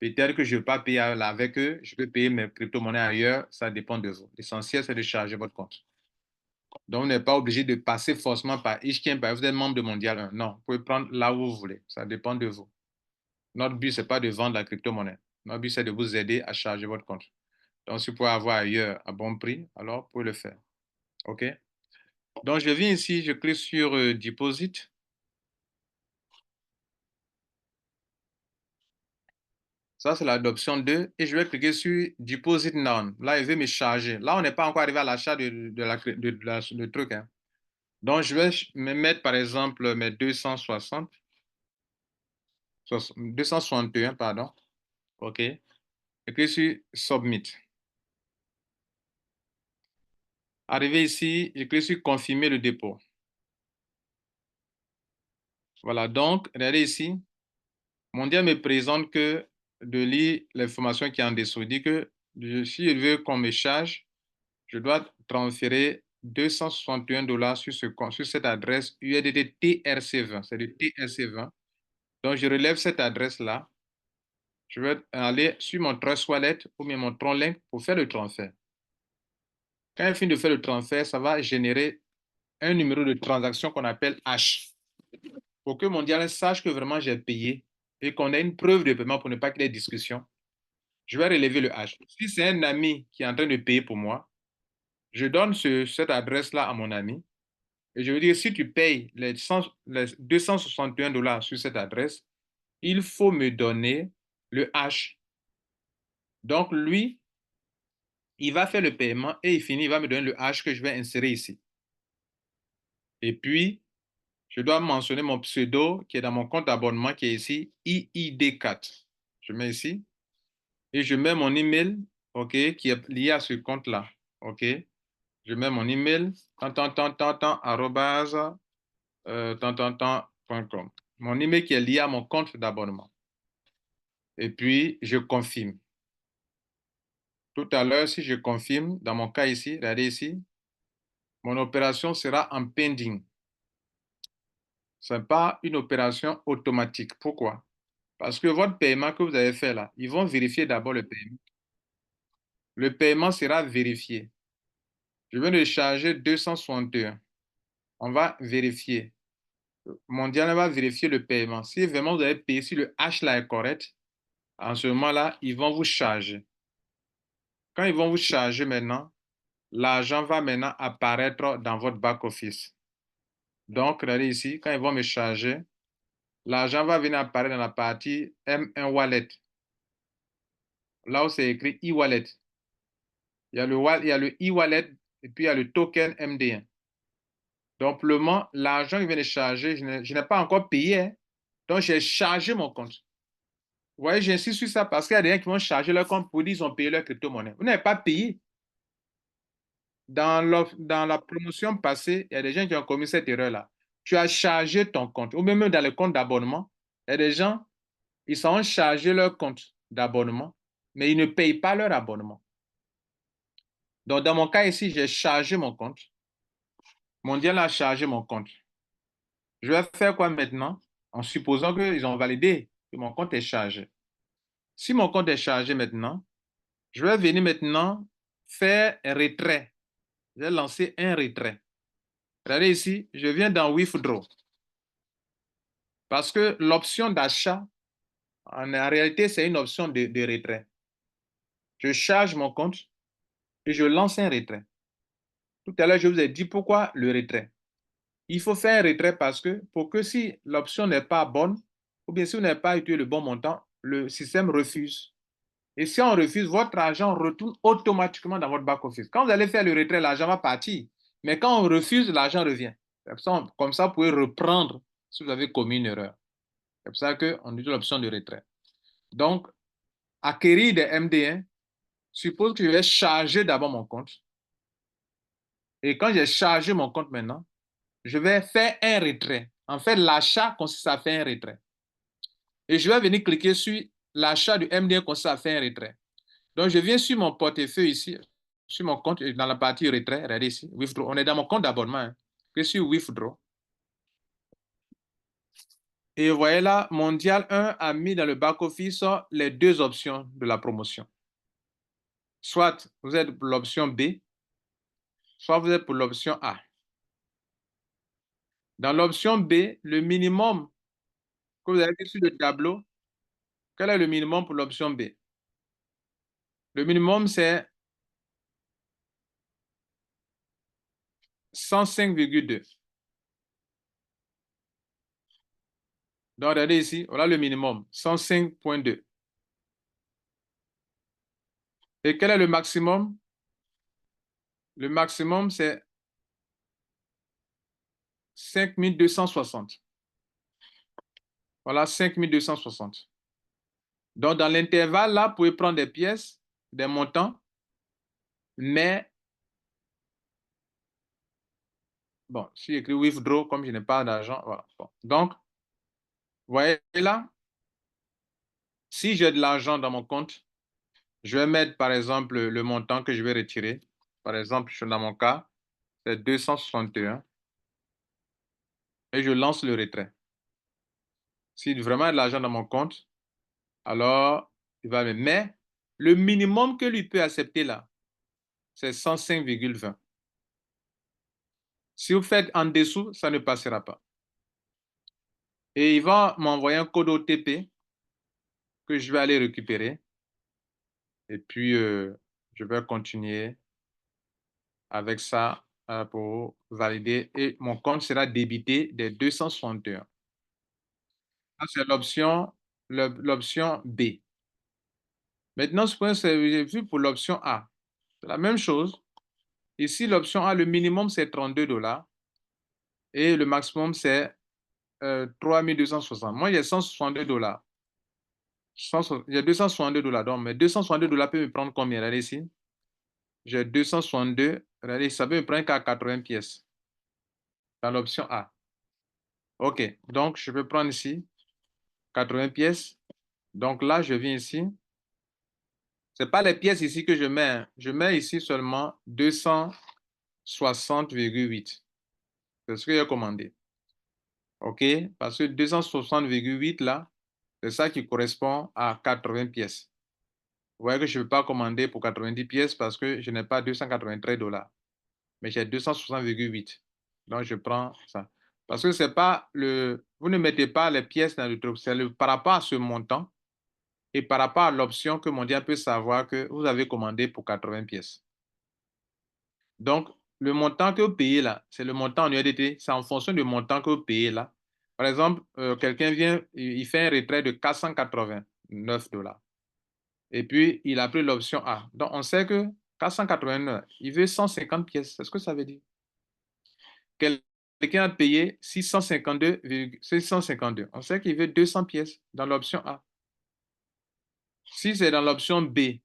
Peut-être que je ne vais pas payer avec eux. Je peux payer mes crypto-monnaies ailleurs. Ça dépend de vous. L'essentiel, c'est de charger votre compte. Donc, vous n'êtes pas obligé de passer forcément par Exchange. Vous êtes membre de Mondial 1. Non, vous pouvez prendre là où vous voulez. Ça dépend de vous. Notre but, ce n'est pas de vendre la crypto-monnaie. Notre but, c'est de vous aider à charger votre compte. Donc, si vous pouvez avoir ailleurs à bon prix, alors vous pouvez le faire. OK? Donc, je viens ici, je clique sur Deposit. Ça, c'est l'adoption 2. Et je vais cliquer sur Deposit Now. Là, il veut me charger. Là, on n'est pas encore arrivé à l'achat de truc, hein. Donc, je vais me mettre, par exemple, mes 261, pardon. OK. Et clique sur Submit. Arrivé ici, je clique sur Confirmer le dépôt. Voilà. Donc, regardez ici. Mondial me présente que de lire l'information qui est en dessous. Il dit que si je veux qu'on me charge, je dois transférer 261 $ sur cette adresse USDT TRC20. C'est du TRC20. Donc, je relève cette adresse-là. Je vais aller sur mon Trust Wallet ou bien mon TronLink pour faire le transfert. Quand il finit de faire le transfert, ça va générer un numéro de transaction qu'on appelle H. Pour que Mondial sache que vraiment j'ai payé et qu'on ait une preuve de paiement pour ne pas qu'il y ait discussion, je vais relever le H. Si c'est un ami qui est en train de payer pour moi, je donne cette adresse-là à mon ami et je veux dire, si tu payes les 261 $ sur cette adresse, il faut me donner le H. Donc, lui, il va faire le paiement et il finit, il va me donner le H que je vais insérer ici. Et puis, je dois mentionner mon pseudo qui est dans mon compte d'abonnement qui est ici, IID4. Je mets ici et je mets mon email, OK, qui est lié à ce compte-là. OK. Je mets mon email, arrobase, .com. Mon email qui est lié à mon compte d'abonnement. Et puis, je confirme. Tout à l'heure, si je confirme, dans mon cas ici, regardez ici, mon opération sera en pending. Ce n'est pas une opération automatique. Pourquoi? Parce que votre paiement que vous avez fait là, ils vont vérifier d'abord le paiement. Le paiement sera vérifié. Je viens de charger 261. On va vérifier. Mondial va vérifier le paiement. Si vraiment vous avez payé, si le H là est correct, en ce moment-là, ils vont vous charger. Quand ils vont vous charger maintenant, l'argent va maintenant apparaître dans votre back-office. Donc, regardez ici, quand ils vont me charger, l'argent va venir apparaître dans la partie M1 Wallet. Là où c'est écrit e-wallet. Il y a le e-wallet et puis il y a le token MD1. Donc, pour le moment, l'argent qui vient de charger, je n'ai pas encore payé, hein. Donc, j'ai chargé mon compte. Vous voyez, j'insiste sur ça parce qu'il y a des gens qui vont charger leur compte pour dire qu'ils ont payé leur crypto-monnaie. Vous n'avez pas payé. Dans la promotion passée, il y a des gens qui ont commis cette erreur-là. Tu as chargé ton compte, ou même dans le compte d'abonnement, il y a des gens, ils sont chargés leur compte d'abonnement, mais ils ne payent pas leur abonnement. Donc, dans mon cas ici, j'ai chargé mon compte. Mondial a chargé mon compte. Je vais faire quoi maintenant? En supposant qu'ils ont validé que mon compte est chargé. Si mon compte est chargé maintenant, je vais venir maintenant faire un retrait. Je vais lancer un retrait. Regardez ici, je viens dans Withdraw. Parce que l'option d'achat, en réalité, c'est une option de retrait. Je charge mon compte et je lance un retrait. Tout à l'heure, je vous ai dit pourquoi le retrait. Il faut faire un retrait parce que pour que si l'option n'est pas bonne, ou bien si vous n'avez pas utilisé le bon montant, le système refuse. Et si on refuse, votre argent retourne automatiquement dans votre back-office. Quand vous allez faire le retrait, l'argent va partir. Mais quand on refuse, l'argent revient. Comme ça, vous pouvez reprendre si vous avez commis une erreur. C'est pour ça qu'on utilise l'option de retrait. Donc, acquérir des MD1 suppose que je vais charger d'abord mon compte. Et quand j'ai chargé mon compte maintenant, je vais faire un retrait. En fait, l'achat consiste à faire un retrait. Et je vais venir cliquer sur l'achat du MD1 consiste à faire un retrait. Donc, je viens sur mon portefeuille ici, sur mon compte, dans la partie retrait, regardez ici, Withdraw. On est dans mon compte d'abonnement. Hein. Je suis sur Withdraw. Et vous voyez là, Mondial 1 a mis dans le back-office les deux options de la promotion. Soit vous êtes pour l'option B, soit vous êtes pour l'option A. Dans l'option B, le minimum que vous avez vu sur le tableau, quel est le minimum pour l'option B? Le minimum, c'est 105,2. Donc, regardez ici, voilà le minimum, 105,2. Et quel est le maximum? Le maximum, c'est 5260. Voilà, 5260. Donc, dans l'intervalle, là, vous pouvez prendre des pièces, des montants, mais, bon, si j'écris withdraw, comme je n'ai pas d'argent, voilà. Bon. Donc, vous voyez là, si j'ai de l'argent dans mon compte, je vais mettre, par exemple, le montant que je vais retirer. Par exemple, dans mon cas, c'est 261. Et je lance le retrait. Si vraiment il y a de l'argent dans mon compte, alors, il va me... Mais le minimum que lui peut accepter là, c'est 105,20. Si vous faites en dessous, ça ne passera pas. Et il va m'envoyer un code OTP que je vais aller récupérer. Et puis, je vais continuer avec ça pour valider. Et mon compte sera débité des 261. Ça, c'est l'option B. Maintenant, ce point, j'ai vu pour l'option A. C'est la même chose. Ici, l'option A, le minimum, c'est 32 $ et le maximum, c'est 3260. Moi, il y a 162 $. Il y a 262 $. Donc, mais 262 $ peut me prendre combien? Regardez ici. j'ai 262. Regardez, ça peut me prendre qu'à 80 pièces dans l'option A. OK, donc je peux prendre ici 80 pièces. Donc là, je viens ici. Ce n'est pas les pièces ici que je mets, hein. Je mets ici seulement 260,8. C'est ce que j'ai commandé. OK? Parce que 260,8 là, c'est ça qui correspond à 80 pièces. Vous voyez que je ne peux pas commander pour 90 pièces parce que je n'ai pas 283 $. Mais j'ai 260,8. Donc, je prends ça. Parce que c'est pas le... Vous ne mettez pas les pièces dans le truc. C'est par rapport à ce montant et par rapport à l'option que Mondial peut savoir que vous avez commandé pour 80 pièces. Donc, le montant que vous payez là, c'est le montant en USDT. C'est en fonction du montant que vous payez là. Par exemple, quelqu'un vient, il fait un retrait de 489 $. Et puis, il a pris l'option A. Donc, on sait que 489, il veut 150 pièces. C'est ce que ça veut dire. Quelqu'un a payé 652. On sait qu'il veut 200 pièces dans l'option A. Si c'est dans l'option B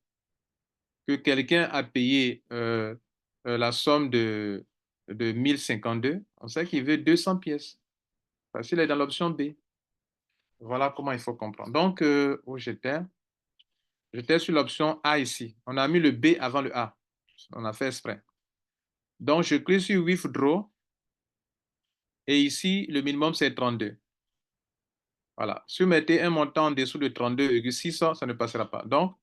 que quelqu'un a payé la somme de 1052, on sait qu'il veut 200 pièces. Parce qu'il est dans l'option B. Voilà comment il faut comprendre. Donc, où j'étais? J'étais sur l'option A ici. On a mis le B avant le A. On a fait exprès. Donc, je clique sur Withdraw. Et ici, le minimum, c'est 32. Voilà. Si vous mettez un montant en dessous de 32,600, ça ne passera pas. Donc,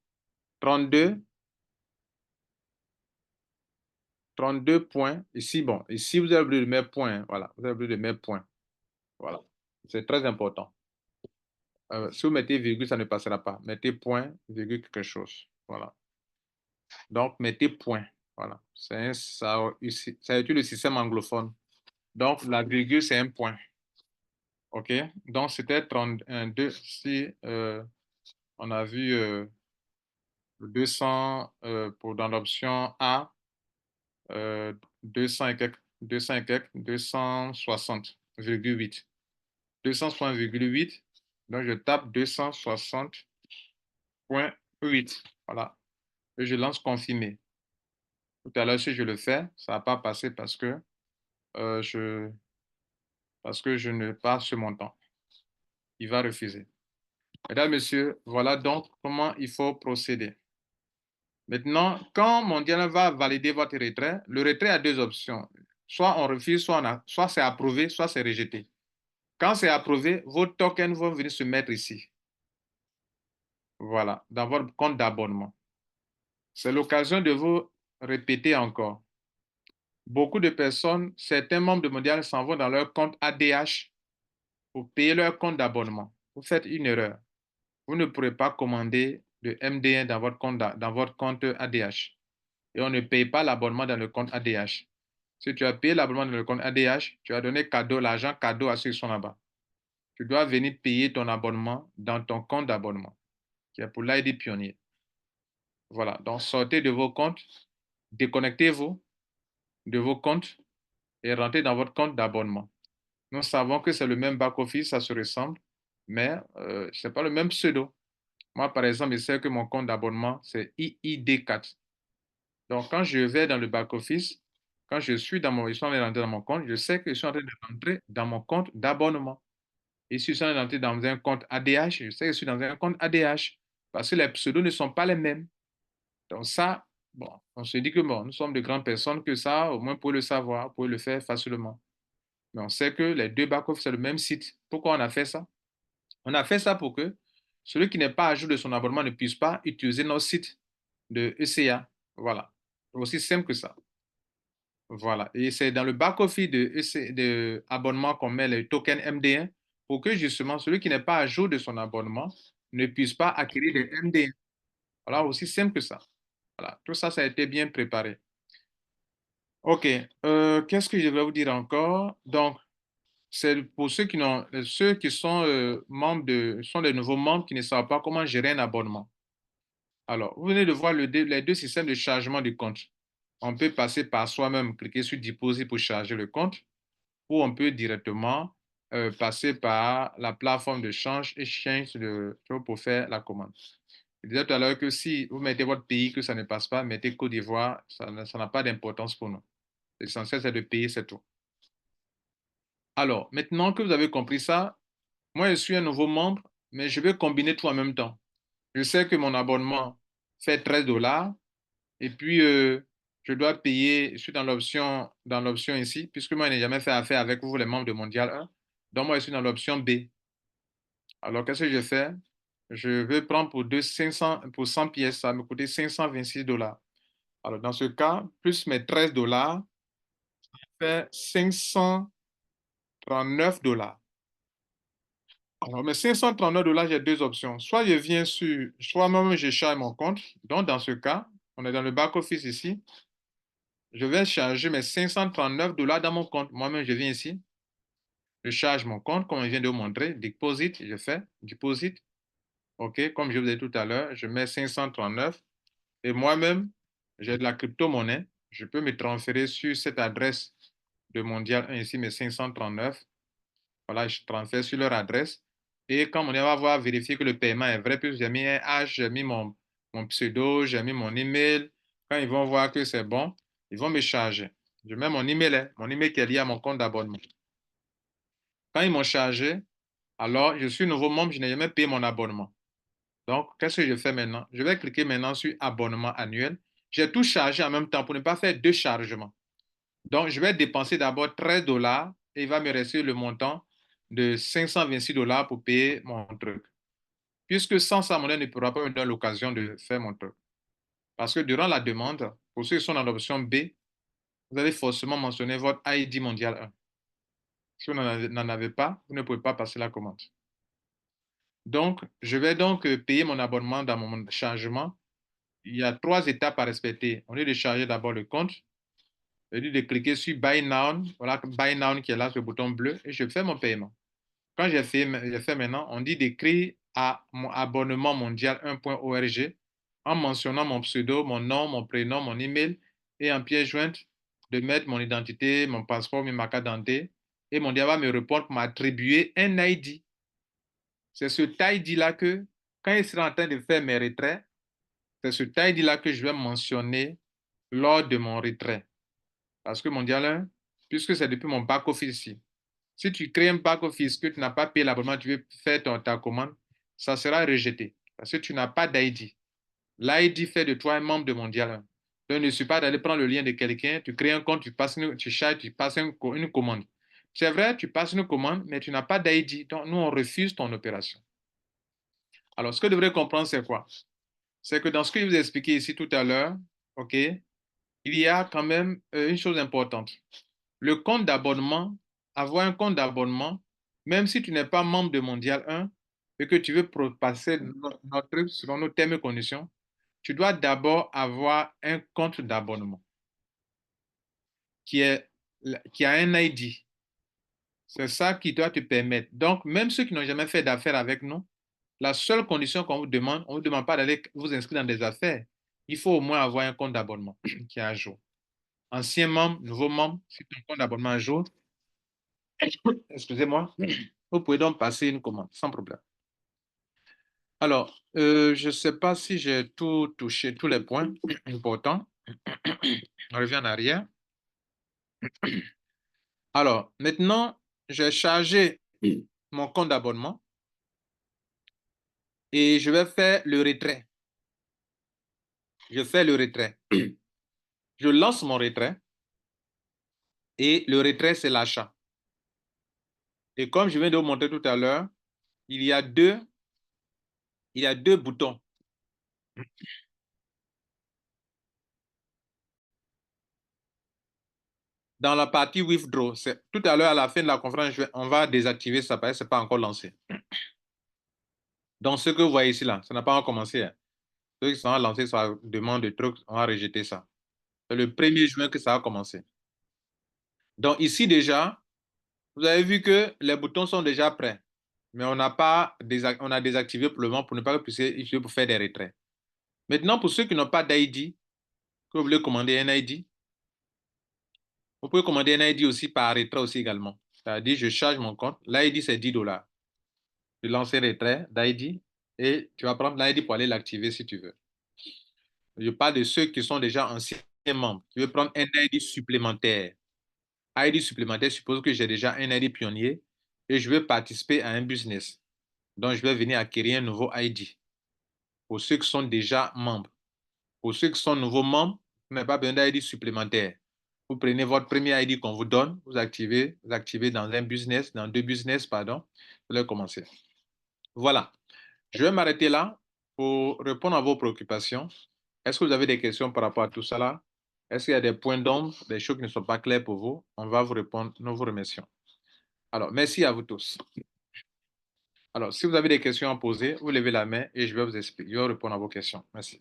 32, 32 points. Ici, bon, ici, vous avez oublié de mettre points. Voilà. Vous avez oublié de mettre points. Voilà. C'est très important. Si vous mettez virgule, ça ne passera pas. Mettez point, virgule, quelque chose. Voilà. Donc, mettez point. Voilà. Ça utilise le système anglophone. Donc, la virgule, c'est un point. OK? Donc, c'était 31, 2. Si on a vu 200 dans l'option A, 200 et quelques, 200 et quelques, 260,8. 260,8. Donc, je tape 260,8. Voilà. Et je lance confirmer. Tout à l'heure, si je le fais, ça ne va pas passer euh, je, parce que je n'ai pas ce montant. Il va refuser. Mesdames, Messieurs, voilà donc comment il faut procéder. Maintenant, quand Mondial va valider votre retrait, le retrait a deux options. Soit on refuse, soit c'est approuvé, soit c'est rejeté. Quand c'est approuvé, vos tokens vont venir se mettre ici. Voilà, dans votre compte d'abonnement. C'est l'occasion de vous répéter encore. Beaucoup de personnes, certains membres de Mondial s'en vont dans leur compte ADH pour payer leur compte d'abonnement. Vous faites une erreur. Vous ne pourrez pas commander de MD1 dans votre compte ADH. Et on ne paye pas l'abonnement dans le compte ADH. Si tu as payé l'abonnement dans le compte ADH, tu as donné cadeau, l'argent cadeau à ceux qui sont là-bas. Tu dois venir payer ton abonnement dans ton compte d'abonnement, qui est pour l'ID Pionnier. Voilà, donc sortez de vos comptes, déconnectez-vous de vos comptes et rentrez dans votre compte d'abonnement. Nous savons que c'est le même back-office, ça se ressemble, mais ce n'est pas le même pseudo. Moi, par exemple, je sais que mon compte d'abonnement, c'est IID4. Donc, quand je vais dans le back-office, quand je suis je suis en train d'entrer dans mon compte, je sais que je suis en train de rentrer dans mon compte d'abonnement. Et si je suis en train d'entrer dans un compte ADH, je sais que je suis dans un compte ADH parce que les pseudos ne sont pas les mêmes. Donc, ça, bon, on se dit que bon, nous sommes de grandes personnes, que ça, au moins, pour le savoir, pour le faire facilement. Mais on sait que les deux back-office, c'est le même site. Pourquoi on a fait ça? On a fait ça pour que celui qui n'est pas à jour de son abonnement ne puisse pas utiliser nos sites de ECA. Voilà. C'est aussi simple que ça. Voilà. Et c'est dans le back-office de abonnement qu'on met le token MD1 pour que justement celui qui n'est pas à jour de son abonnement ne puisse pas acquérir des MD1. Voilà, aussi simple que ça. Voilà. Tout ça, ça a été bien préparé. OK. Qu'est-ce que je vais vous dire encore? Donc, c'est pour ceux qui sont sont des nouveaux membres qui ne savent pas comment gérer un abonnement. Alors, vous venez de voir les deux systèmes de chargement du compte. On peut passer par soi-même, cliquer sur Deposit pour charger le compte, ou on peut directement passer par la plateforme de change Exchange pour faire la commande. Je disais tout à l'heure que si vous mettez votre pays, que ça ne passe pas, mettez Côte d'Ivoire, ça n'a pas d'importance pour nous. L'essentiel, c'est de payer, c'est tout. Alors, maintenant que vous avez compris ça, moi, je suis un nouveau membre, mais je vais combiner tout en même temps. Je sais que mon abonnement fait 13 dollars et puis je dois payer, je suis dans l'option ici, puisque moi, je n'ai jamais fait affaire avec vous, les membres de Mondial 1. Donc, moi, je suis dans l'option B. Alors, qu'est-ce que je fais? Je vais prendre pour 500, pour 100 pièces, ça va me coûter 526 dollars. Alors, dans ce cas, plus mes 13 dollars, fait 539 dollars. Alors, mes 539 dollars, j'ai deux options. Soit je viens sur, soit moi-même je charge mon compte. Donc, dans ce cas, on est dans le back-office ici. Je vais charger mes 539 dollars dans mon compte. Moi-même, je viens ici. Je charge mon compte, comme je viens de vous montrer. Deposit, je fais. Deposit. OK, comme je vous ai dit tout à l'heure, je mets 539. Et moi-même, j'ai de la crypto-monnaie. Je peux me transférer sur cette adresse de Mondial 1 ici, mes 539. Voilà, je transfère sur leur adresse. Et quand on va avoir vérifié que le paiement est vrai, puis j'ai mis un H, j'ai mis mon pseudo, j'ai mis mon email. Quand ils vont voir que c'est bon, ils vont me charger. Je mets mon email, hein, mon email qui est lié à mon compte d'abonnement. Quand ils m'ont chargé, alors je suis nouveau membre, je n'ai jamais payé mon abonnement. Donc, qu'est-ce que je fais maintenant? Je vais cliquer maintenant sur abonnement annuel. J'ai tout chargé en même temps pour ne pas faire deux chargements. Donc, je vais dépenser d'abord 13 dollars et il va me rester le montant de 526 dollars pour payer mon truc. Puisque sans ça, mon aide ne pourra pas me donner l'occasion de faire mon truc. Parce que durant la demande, pour ceux qui sont dans l'option B, vous allez forcément mentionner votre ID mondial 1. Si vous n'en avez pas, vous ne pouvez pas passer la commande. Donc, je vais donc payer mon abonnement dans mon chargement. Il y a trois étapes à respecter. On est de charger d'abord le compte. Je dis de cliquer sur Buy Now. Voilà, Buy Now qui est là, ce bouton bleu, et je fais mon paiement. Quand j'ai fait maintenant, on dit d'écrire à mon abonnement mondial 1.org en mentionnant mon pseudo, mon nom, mon prénom, mon email et en pièce jointe de mettre mon identité, mon passeport, ma carte d'identité. Et Mondial va me répondre pour m'attribuer un ID. C'est ce ID-là que, quand il sera en train de faire mes retraits, c'est ce ID-là que je vais mentionner lors de mon retrait. Parce que Mondial 1, puisque c'est depuis mon back-office ici, si tu crées un back-office que tu n'as pas payé l'abonnement, tu veux faire ta commande, ça sera rejeté parce que tu n'as pas d'ID. L'ID fait de toi un membre de Mondial 1. Donc, ne suis pas d'aller prendre le lien de quelqu'un, tu crées un compte, tu charges, tu passes une commande. C'est vrai, tu passes une commande, mais tu n'as pas d'ID. Donc, nous, on refuse ton opération. Alors, ce que vous devrez comprendre, c'est quoi? C'est que dans ce que je vous ai expliqué ici tout à l'heure, OK, il y a quand même une chose importante. Le compte d'abonnement, avoir un compte d'abonnement, même si tu n'es pas membre de Mondial 1 et que tu veux passer notre truc selon nos termes et conditions, tu dois d'abord avoir un compte d'abonnement qui est, qui a un ID. C'est ça qui doit te permettre. Donc, même ceux qui n'ont jamais fait d'affaires avec nous, la seule condition qu'on vous demande, on ne vous demande pas d'aller vous inscrire dans des affaires. Il faut au moins avoir un compte d'abonnement qui est à jour. Ancien membre, nouveau membre, si ton compte d'abonnement est à jour, excusez-moi, vous pouvez donc passer une commande sans problème. Alors, je ne sais pas si j'ai tout touché, tous les points importants. On revient en arrière. Alors, maintenant, j'ai chargé mon compte d'abonnement et je vais faire le retrait. Je fais le retrait. Je lance mon retrait et le retrait, c'est l'achat. Et comme je viens de vous montrer tout à l'heure, il y a deux boutons. Dans la partie withdraw, tout à l'heure, à la fin de la conférence, on va désactiver ça parce que ce n'est pas encore lancé. Donc, ce que vous voyez ici, là, ça n'a pas encore commencé, hein. Ceux qui sont lancés, ça demande de trucs, on va rejeter ça. C'est le 1er juin que ça a commencé. Donc, ici déjà, vous avez vu que les boutons sont déjà prêts. Mais on n'a pas on a désactivé pour le moment pour ne pas que vous puissiez utiliser pour faire des retraits. Maintenant, pour ceux qui n'ont pas d'ID, que vous voulez commander un ID, vous pouvez commander un ID aussi par retrait aussi également. C'est-à-dire, je charge mon compte. L'ID, c'est 10 dollars. Je lance un retrait d'ID. et tu vas prendre l'ID pour aller l'activer si tu veux. Je parle de ceux qui sont déjà anciens membres. Tu veux prendre un ID supplémentaire. ID supplémentaire suppose que j'ai déjà un ID pionnier et je veux participer à un business. Donc, je vais venir acquérir un nouveau ID pour ceux qui sont déjà membres. Pour ceux qui sont nouveaux membres, vous n'avez pas besoin d'ID supplémentaire. Vous prenez votre premier ID qu'on vous donne, vous activez dans un business, dans deux business, pardon, vous allez commencer. Voilà. Je vais m'arrêter là pour répondre à vos préoccupations. Est-ce que vous avez des questions par rapport à tout ça là? Est-ce qu'il y a des points d'ombre, des choses qui ne sont pas claires pour vous? On va vous répondre, nous vous remercions. Alors, merci à vous tous. Alors, si vous avez des questions à poser, vous levez la main et je vais vous expliquer, je vais répondre à vos questions. Merci.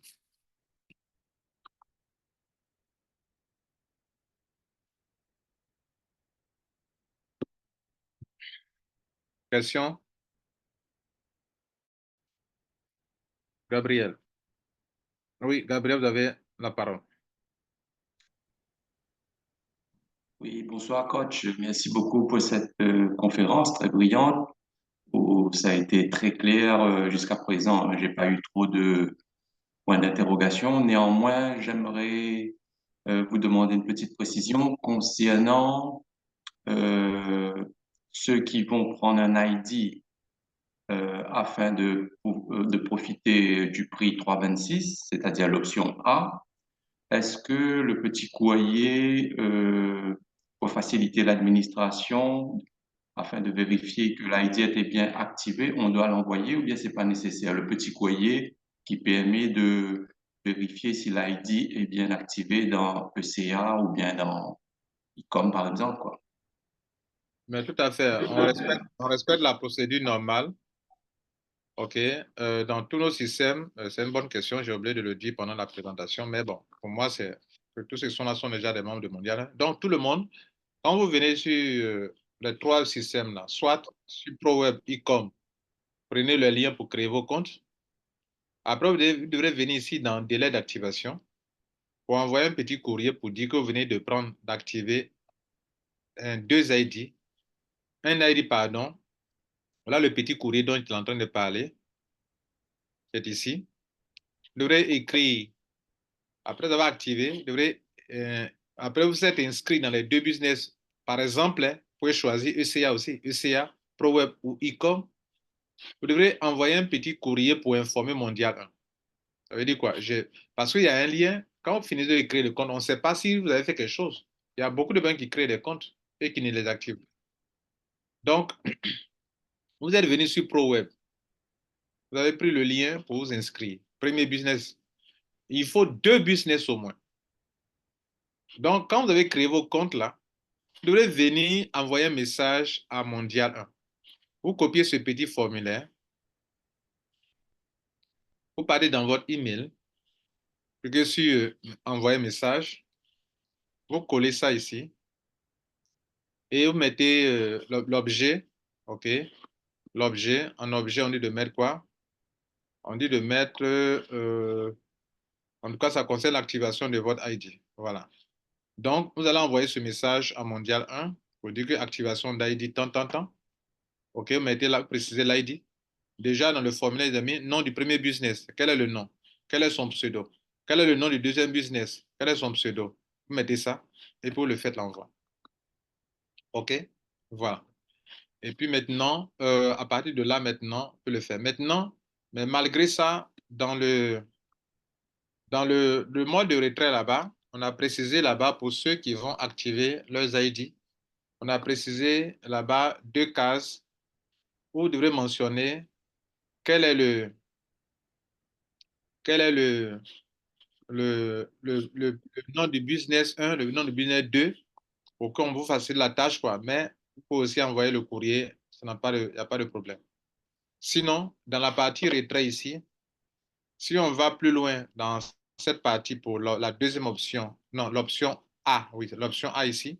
Question? Gabriel. Oui, Gabriel, vous avez la parole. Oui, bonsoir coach. Merci beaucoup pour cette conférence très brillante. Ça a été très clair jusqu'à présent. J'ai pas eu trop de points d'interrogation. Néanmoins, j'aimerais vous demander une petite précision concernant ceux qui vont prendre un ID afin de profiter du prix 3,26, c'est-à-dire l'option A. Est-ce que le petit courrier, pour faciliter l'administration, afin de vérifier que l'ID était bien activé, on doit l'envoyer ou bien c'est pas nécessaire? Le petit courrier qui permet de vérifier si l'ID est bien activé dans ECA ou bien dans ICOM, par exemple, quoi. Mais tout à fait, on respecte la procédure normale. OK. Dans tous nos systèmes, c'est une bonne question. J'ai oublié de le dire pendant la présentation, mais bon, pour moi, c'est que tous ceux qui sont là sont déjà des membres de Mondial. Donc, tout le monde, quand vous venez sur les trois systèmes là, soit sur ProWeb, e-com, prenez le lien pour créer vos comptes. Après, vous devrez venir ici dans délai d'activation pour envoyer un petit courrier pour dire que vous venez de prendre, d'activer deux ID, un ID, pardon. Voilà le petit courrier dont il est en train de parler. C'est ici. Vous devrez écrire, après avoir activé, vous devrez, après vous êtes inscrit dans les deux business. Par exemple, hein, vous pouvez choisir ECA aussi, ECA, ProWeb ou e-com. Vous devrez envoyer un petit courrier pour informer Mondial 1. Ça veut dire quoi? Parce qu'il y a un lien. Quand vous finissez de créer le compte, on ne sait pas si vous avez fait quelque chose. Il y a beaucoup de banques qui créent des comptes et qui ne les activent pas. Donc, vous êtes venu sur ProWeb. Vous avez pris le lien pour vous inscrire. Premier business. Il faut deux business au moins. Donc, quand vous avez créé vos comptes là, vous devrez venir envoyer un message à Mondial 1. Vous copiez ce petit formulaire, vous partez dans votre email, cliquez sur envoyer message, vous collez ça ici et vous mettez l'objet, OK? L'objet, en objet, on dit de mettre quoi? On dit de mettre, en tout cas, ça concerne l'activation de votre ID. Voilà. Donc, vous allez envoyer ce message à Mondial 1 pour dire que activation d'ID tant, tant, tant. OK, vous mettez là, précisez l'ID. Déjà, dans le formulaire, ils ont mis nom du premier business. Quel est le nom? Quel est son pseudo? Quel est le nom du deuxième business? Quel est son pseudo? Vous mettez ça et puis vous le faites l'envoi. OK? Voilà. Et puis maintenant, à partir de là, maintenant, on peut le faire. Maintenant, mais malgré ça, dans le mode de retrait là-bas, on a précisé là-bas pour ceux qui vont activer leurs ID, on a précisé là-bas deux cases où vous devrez mentionner quel est quel est le nom du business 1, le nom du business 2, pour qu'on vous facilite la tâche, quoi. Mais vous pouvez aussi envoyer le courrier, il n'y a pas de problème. Sinon, dans la partie retrait ici, si on va plus loin dans cette partie pour la deuxième option, non, l'option A, oui, l'option A ici,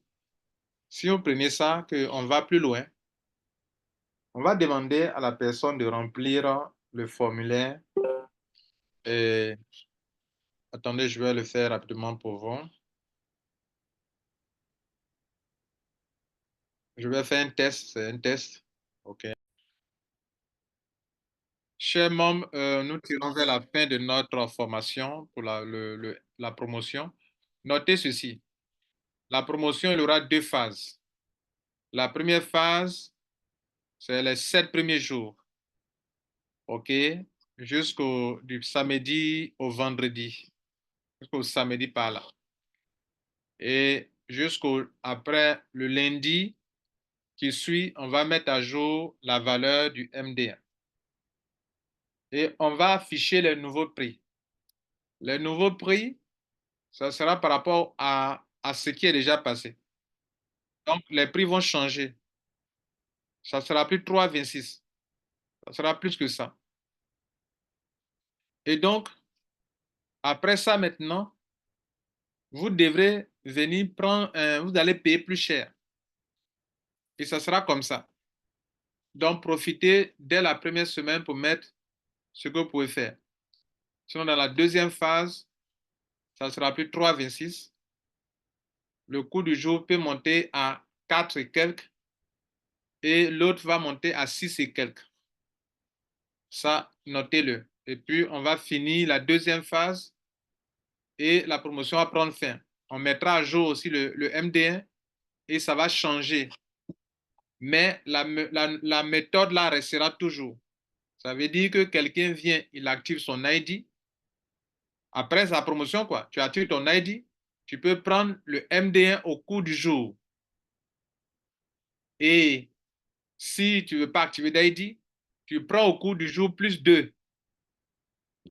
si vous prenez ça, qu'on va plus loin, on va demander à la personne de remplir le formulaire. Et, attendez, je vais le faire rapidement pour vous. Je vais faire un test, c'est un test. OK. Chers membres, nous tirons vers la fin de notre formation pour la promotion. Notez ceci. La promotion, il y aura 2 phases. La première phase, c'est les 7 premiers jours. OK? Jusqu'au du samedi au vendredi. Jusqu'au samedi par là. Et après le lundi qui suit, on va mettre à jour la valeur du MD1. Et on va afficher les nouveaux prix. Les nouveaux prix, ça sera par rapport à ce qui est déjà passé. Donc, les prix vont changer. Ça sera plus 3,26. Ça sera plus que ça. Et donc, après ça, maintenant, vous devrez venir prendre, vous allez payer plus cher. Et ça sera comme ça. Donc, profitez dès la première semaine pour mettre ce que vous pouvez faire. Sinon, dans la deuxième phase, ça sera plus 3,26. Le coût du jour peut monter à 4 et quelques et l'autre va monter à 6 et quelques. Ça, notez-le. Et puis, on va finir la deuxième phase et la promotion va prendre fin. On mettra à jour aussi le MD1 et ça va changer. Mais la méthode là restera toujours. Ça veut dire que quelqu'un vient, il active son ID. Après sa promotion, quoi, tu actives ton ID, tu peux prendre le MD1 au cours du jour. Et si tu ne veux pas activer d'ID, tu prends au cours du jour plus 2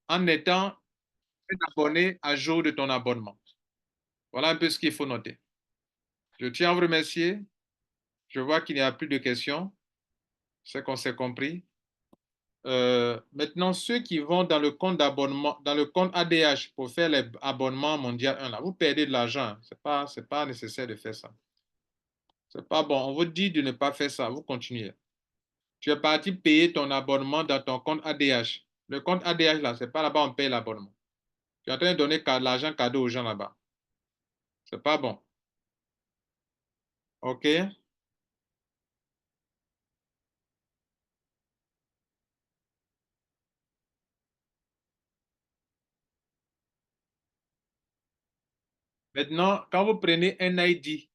en étant un abonné à jour de ton abonnement. Voilà un peu ce qu'il faut noter. Je tiens à vous remercier. Je vois qu'il n'y a plus de questions. C'est qu'on s'est compris. Maintenant, ceux qui vont dans le compte d'abonnement, dans le compte ADH pour faire les abonnements mondial 1, là, vous perdez de l'argent. C'est pas nécessaire de faire ça. C'est pas bon. On vous dit de ne pas faire ça. Vous continuez. Tu es parti payer ton abonnement dans ton compte ADH. Le compte ADH, là, c'est pas là-bas on paye l'abonnement. Tu es en train de donner l'argent cadeau aux gens là-bas. C'est pas bon. OK? Maintenant, quand vous prenez un ID,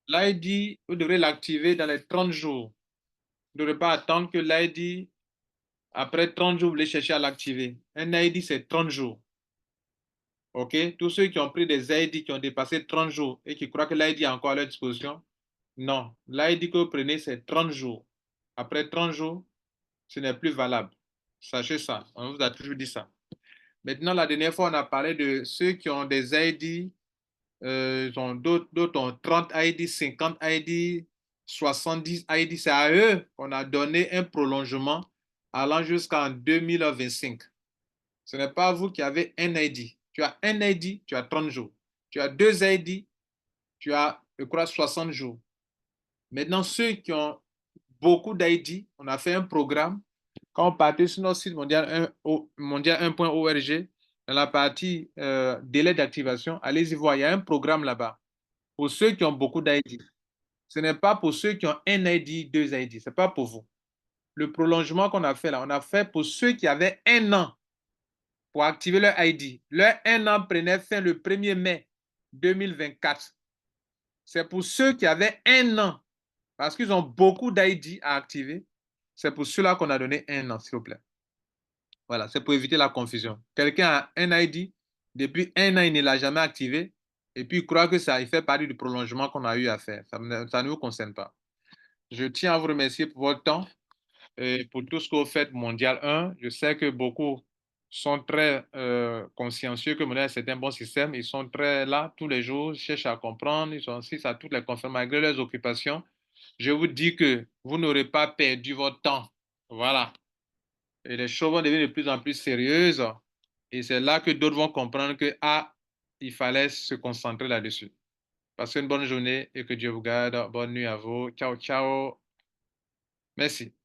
l'ID, vous devrez l'activer dans les 30 jours. Vous ne devrez pas attendre que l'ID, après 30 jours, vous voulez chercher à l'activer. Un ID, c'est 30 jours. OK? Tous ceux qui ont pris des ID qui ont dépassé 30 jours et qui croient que l'ID est encore à leur disposition, non. L'ID que vous prenez, c'est 30 jours. Après 30 jours, ce n'est plus valable. Sachez ça. On vous a toujours dit ça. Maintenant, la dernière fois, on a parlé de ceux qui ont des ID, d'autres ont 30 ID, 50 ID, 70 ID. C'est à eux qu'on a donné un prolongement allant jusqu'en 2025. Ce n'est pas vous qui avez un ID. Tu as un ID, tu as 30 jours. Tu as deux ID, tu as, je crois, 60 jours. Maintenant, ceux qui ont beaucoup d'ID, on a fait un programme. Quand on partait sur notre site mondial 1.org, dans la partie délai d'activation, allez-y voir, il y a un programme là-bas pour ceux qui ont beaucoup d'ID. Ce n'est pas pour ceux qui ont un ID, deux ID. Ce n'est pas pour vous. Le prolongement qu'on a fait là, on a fait pour ceux qui avaient un an pour activer leur ID. Leur un an prenait fin le 1er mai 2024. C'est pour ceux qui avaient un an, parce qu'ils ont beaucoup d'ID à activer. C'est pour cela qu'on a donné un an, s'il vous plaît. Voilà, c'est pour éviter la confusion. Quelqu'un a un ID, depuis un an, il ne l'a jamais activé, et puis il croit que ça, il fait partie du prolongement qu'on a eu à faire. Ça ne vous concerne pas. Je tiens à vous remercier pour votre temps et pour tout ce que vous faites Mondial 1. Je sais que beaucoup sont très consciencieux que Mondial, c'est un bon système. Ils sont très là tous les jours, ils cherchent à comprendre, ils sont insistent à toutes les conférences malgré leurs occupations. Je vous dis que vous n'aurez pas perdu votre temps. Voilà. Et les choses vont devenir de plus en plus sérieuses. Et c'est là que d'autres vont comprendre que, ah, il fallait se concentrer là-dessus. Passez une bonne journée et que Dieu vous garde. Bonne nuit à vous. Ciao, ciao. Merci.